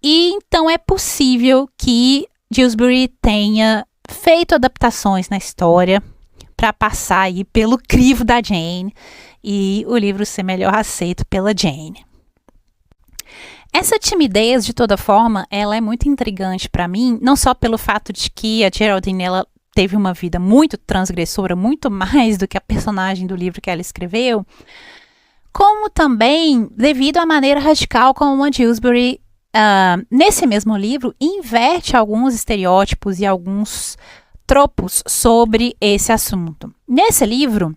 E então é possível que Dewsbury tenha feito adaptações na história para passar aí pelo crivo da Jane e o livro ser melhor aceito pela Jane. Essa timidez, de toda forma, ela é muito intrigante para mim, não só pelo fato de que a Geraldine ela teve uma vida muito transgressora, muito mais do que a personagem do livro que ela escreveu, como também devido à maneira radical como a Dewsbury, nesse mesmo livro, inverte alguns estereótipos e alguns tropos sobre esse assunto. Nesse livro,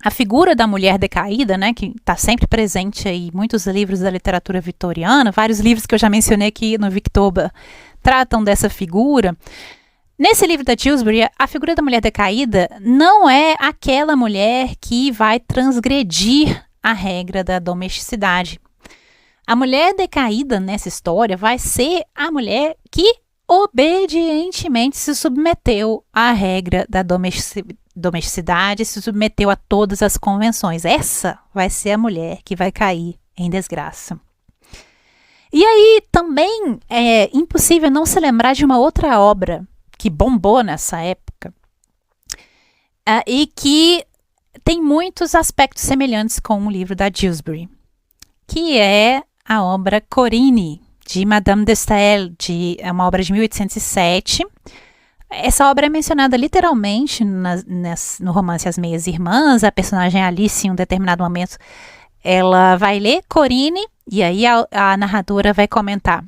a figura da mulher decaída, né, que está sempre presente aí em muitos livros da literatura vitoriana, vários livros que eu já mencionei aqui no Victoba tratam dessa figura. Nesse livro da Dewsbury, a figura da mulher decaída não é aquela mulher que vai transgredir a regra da domesticidade. A mulher decaída nessa história vai ser a mulher que obedientemente se submeteu à regra da domesticidade, se submeteu a todas as convenções. Essa vai ser a mulher que vai cair em desgraça. E aí também é impossível não se lembrar de uma outra obra que bombou nessa época e que tem muitos aspectos semelhantes com o livro da Dewsbury, que é a obra Corinne, de Madame de Staël, é uma obra de 1807. Essa obra é mencionada literalmente no romance As Meias Irmãs. A personagem Alice, em um determinado momento, ela vai ler Corinne, e aí a narradora vai comentar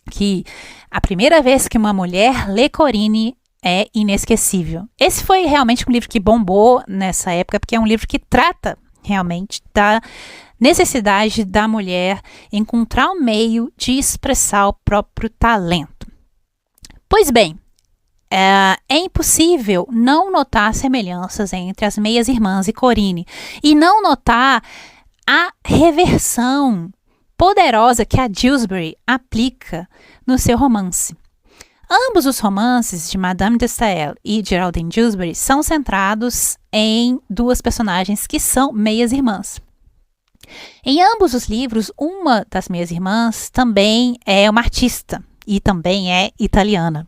que a primeira vez que uma mulher lê Corinne é inesquecível. Esse foi realmente um livro que bombou nessa época, porque é um livro que trata realmente da necessidade da mulher encontrar um meio de expressar o próprio talento. Pois bem, é impossível não notar semelhanças entre As Meias Irmãs e Corinne e não notar a reversão poderosa que a Dewsbury aplica no seu romance. Ambos os romances de Madame de Staël e Geraldine Dewsbury são centrados em duas personagens que são meias-irmãs. Em ambos os livros, uma das meias-irmãs também é uma artista e também é italiana.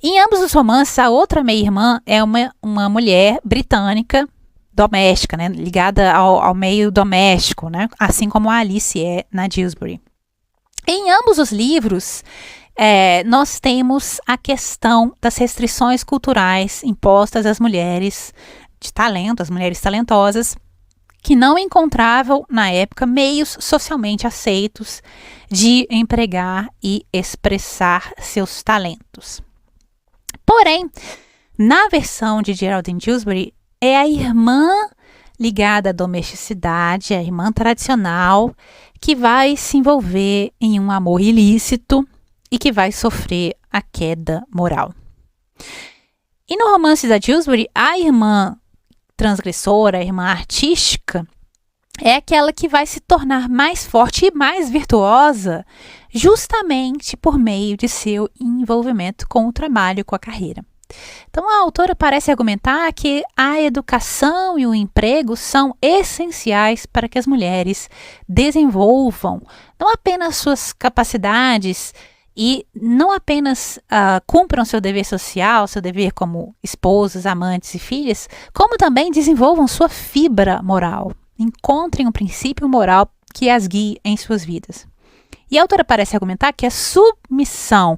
Em ambos os romances, a outra meia-irmã é uma mulher britânica, doméstica, né, ligada ao meio doméstico, né, assim como a Alice é na Dewsbury. Em ambos os livros, nós temos a questão das restrições culturais impostas às mulheres de talento, às mulheres talentosas, que não encontravam, na época, meios socialmente aceitos de empregar e expressar seus talentos. Porém, na versão de Geraldine Dewsbury, é a irmã ligada à domesticidade, a irmã tradicional, que vai se envolver em um amor ilícito e que vai sofrer a queda moral. E no romance da Dewsbury, a irmã transgressora, a irmã artística, é aquela que vai se tornar mais forte e mais virtuosa justamente por meio de seu envolvimento com o trabalho, com a carreira. Então, a autora parece argumentar que a educação e o emprego são essenciais para que as mulheres desenvolvam não apenas suas capacidades e não apenas cumpram seu dever social, seu dever como esposas, amantes e filhas, como também desenvolvam sua fibra moral, encontrem um princípio moral que as guie em suas vidas. E a autora parece argumentar que a submissão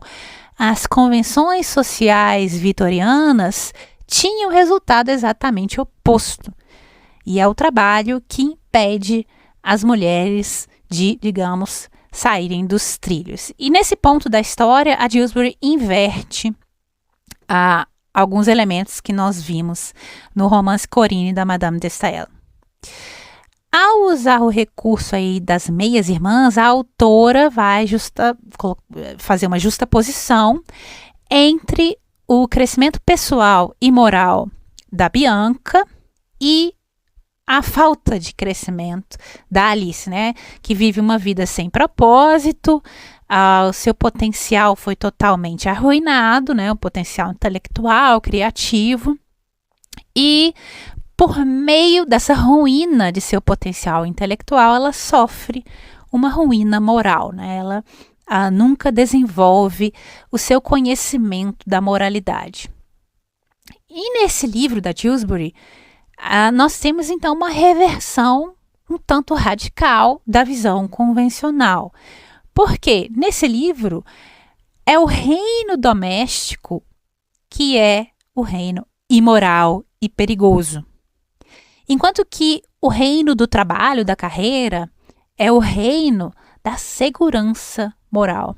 às convenções sociais vitorianas tinha o resultado exatamente oposto. E é o trabalho que impede as mulheres de, digamos, saírem dos trilhos. E nesse ponto da história, a Dewsbury inverte alguns elementos que nós vimos no romance Corinne da Madame de Staël. Ao usar o recurso aí das meias-irmãs, a autora vai fazer uma justaposição entre o crescimento pessoal e moral da Bianca e a falta de crescimento da Alice, né? Que vive uma vida sem propósito, o seu potencial foi totalmente arruinado, né? O potencial intelectual, criativo, e por meio dessa ruína de seu potencial intelectual, ela sofre uma ruína moral, né? Ela nunca desenvolve o seu conhecimento da moralidade. E nesse livro da Dewsbury, nós temos então uma reversão um tanto radical da visão convencional. Porque nesse livro é o reino doméstico que é o reino imoral e perigoso. Enquanto que o reino do trabalho, da carreira, é o reino da segurança moral.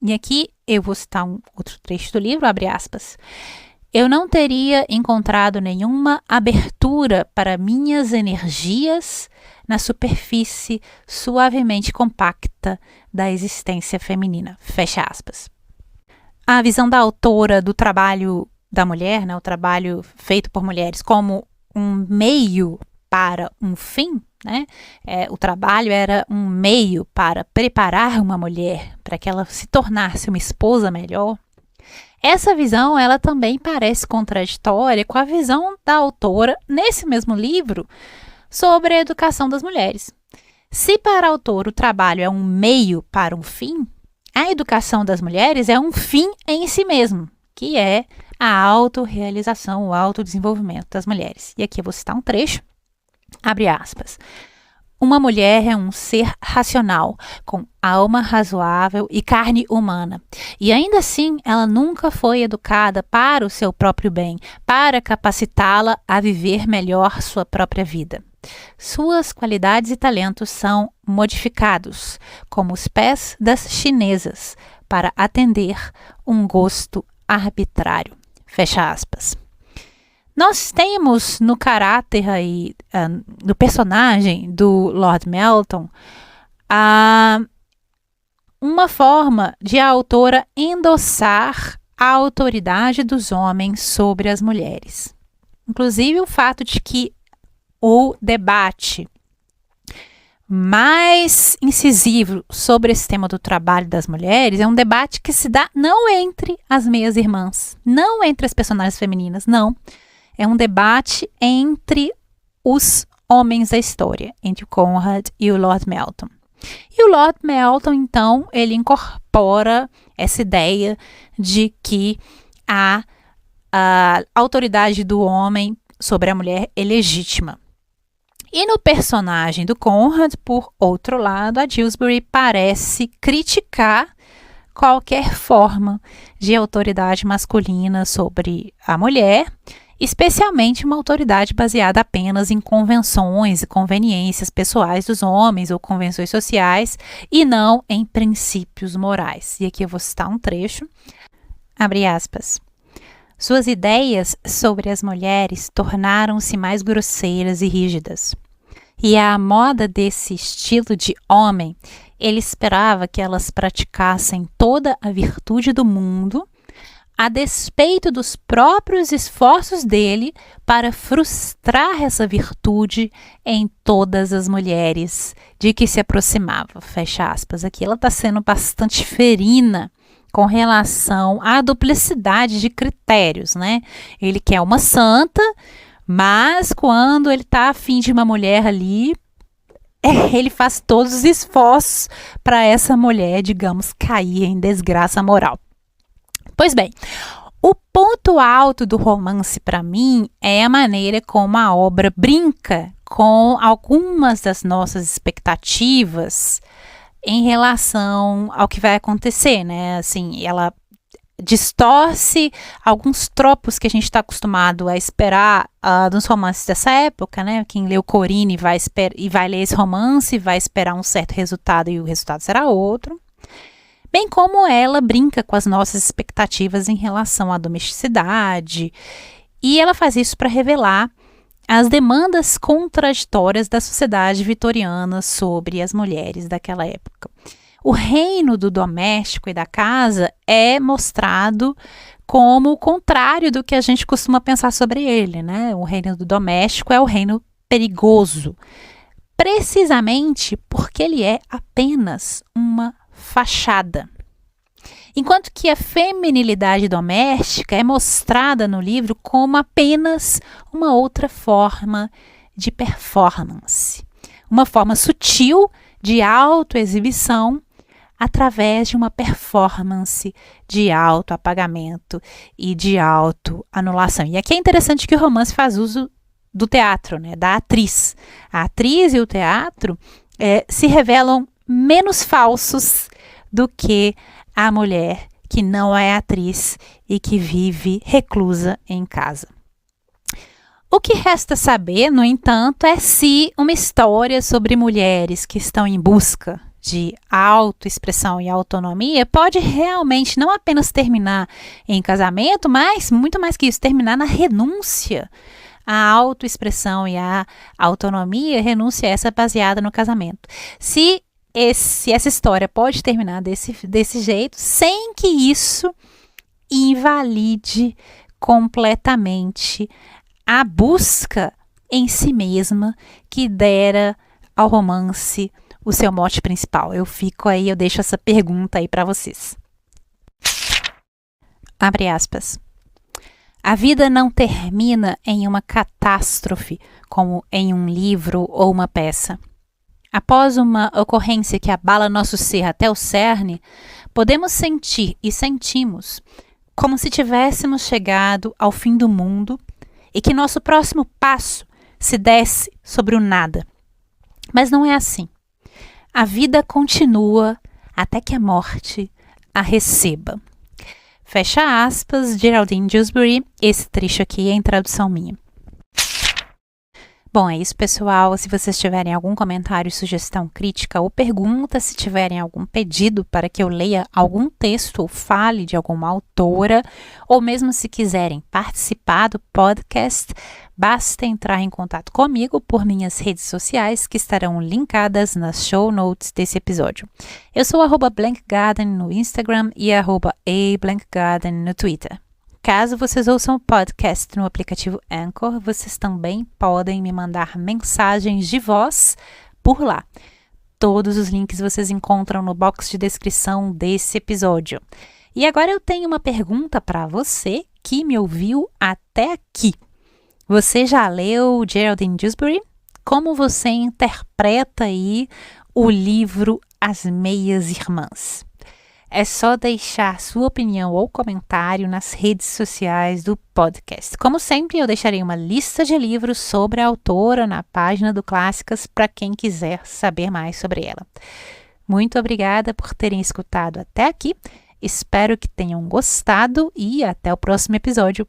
E aqui eu vou citar um outro trecho do livro, abre aspas. Eu não teria encontrado nenhuma abertura para minhas energias na superfície suavemente compacta da existência feminina. Fecha aspas. A visão da autora do trabalho da mulher, né, o trabalho feito por mulheres, como um meio para um fim, né? O trabalho era um meio para preparar uma mulher para que ela se tornasse uma esposa melhor. Essa visão, ela também parece contraditória com a visão da autora, nesse mesmo livro, sobre a educação das mulheres. Se para a autora o trabalho é um meio para um fim, a educação das mulheres é um fim em si mesmo, que é a autorrealização, o autodesenvolvimento das mulheres. E aqui eu vou citar um trecho, abre aspas. Uma mulher é um ser racional, com alma razoável e carne humana. E ainda assim, ela nunca foi educada para o seu próprio bem, para capacitá-la a viver melhor sua própria vida. Suas qualidades e talentos são modificados, como os pés das chinesas, para atender um gosto arbitrário. Fecha aspas. Nós temos no caráter aí, no personagem do Lord Melton, uma forma de a autora endossar a autoridade dos homens sobre as mulheres. Inclusive o fato de que o debate mais incisivo sobre esse tema do trabalho das mulheres é um debate que se dá não entre as meias-irmãs, não entre as personagens femininas, não. É um debate entre os homens da história, entre o Conrad e o Lord Melton. E o Lord Melton, então, ele incorpora essa ideia de que a autoridade do homem sobre a mulher é legítima. E no personagem do Conrad, por outro lado, a Dewsbury parece criticar qualquer forma de autoridade masculina sobre a mulher, especialmente uma autoridade baseada apenas em convenções e conveniências pessoais dos homens ou convenções sociais e não em princípios morais. E aqui eu vou citar um trecho, abre aspas. Suas ideias sobre as mulheres tornaram-se mais grosseiras e rígidas. E à moda desse estilo de homem, ele esperava que elas praticassem toda a virtude do mundo, a despeito dos próprios esforços dele para frustrar essa virtude em todas as mulheres de que se aproximava. Fecha aspas. Aqui ela está sendo bastante ferina com relação à duplicidade de critérios, né? Ele quer uma santa, mas quando ele está afim de uma mulher ali, ele faz todos os esforços para essa mulher, digamos, cair em desgraça moral. Pois bem, o ponto alto do romance para mim é a maneira como a obra brinca com algumas das nossas expectativas em relação ao que vai acontecer, né? Assim, ela distorce alguns tropos que a gente está acostumado a esperar dos romances dessa época, né? Quem leu Corinne vai ler esse romance, vai esperar um certo resultado e o resultado será outro. Bem como ela brinca com as nossas expectativas em relação à domesticidade, e ela faz isso para revelar as demandas contraditórias da sociedade vitoriana sobre as mulheres daquela época. O reino do doméstico e da casa é mostrado como o contrário do que a gente costuma pensar sobre ele, né? O reino do doméstico é o reino perigoso, precisamente porque ele é apenas uma fachada. Enquanto que a feminilidade doméstica é mostrada no livro como apenas uma outra forma de performance, uma forma sutil de autoexibição através de uma performance de autoapagamento e de autoanulação. E aqui é interessante que o romance faz uso do teatro, né, da atriz. A atriz e o teatro se revelam menos falsos do que a mulher que não é atriz e que vive reclusa em casa. O que resta saber, no entanto, é se uma história sobre mulheres que estão em busca de autoexpressão e autonomia pode realmente não apenas terminar em casamento, mas muito mais que isso, terminar na renúncia. A autoexpressão e a autonomia, renúncia essa baseada no casamento. Se essa história pode terminar desse jeito, sem que isso invalide completamente a busca em si mesma que dera ao romance o seu mote principal. Eu deixo essa pergunta aí para vocês. Abre aspas. A vida não termina em uma catástrofe, como em um livro ou uma peça. Após uma ocorrência que abala nosso ser até o cerne, podemos sentir e sentimos como se tivéssemos chegado ao fim do mundo e que nosso próximo passo se desse sobre o nada. Mas não é assim. A vida continua até que a morte a receba. Fecha aspas, Geraldine Dewsbury. Esse trecho aqui é em tradução minha. Bom, é isso, pessoal. Se vocês tiverem algum comentário, sugestão, crítica ou pergunta, se tiverem algum pedido para que eu leia algum texto ou fale de alguma autora, ou mesmo se quiserem participar do podcast, basta entrar em contato comigo por minhas redes sociais, que estarão linkadas nas show notes desse episódio. Eu sou @blankgarden no Instagram e @ablankgarden no Twitter. Caso vocês ouçam o podcast no aplicativo Anchor, vocês também podem me mandar mensagens de voz por lá. Todos os links vocês encontram no box de descrição desse episódio. E agora eu tenho uma pergunta para você que me ouviu até aqui. Você já leu Geraldine Dewsbury? Como você interpreta aí o livro As Meias Irmãs? É só deixar sua opinião ou comentário nas redes sociais do podcast. Como sempre, eu deixarei uma lista de livros sobre a autora na página do Clássicas para quem quiser saber mais sobre ela. Muito obrigada por terem escutado até aqui. Espero que tenham gostado e até o próximo episódio.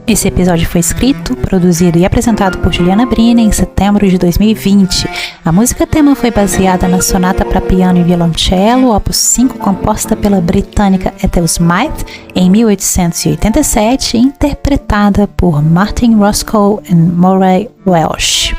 Esse episódio foi escrito, produzido e apresentado por Juliana Brina em setembro de 2020. A música tema foi baseada na sonata para piano e violoncelo, opus 5, composta pela britânica Ethel Smyth em 1887, interpretada por Martin Roscoe e Murray Welsh.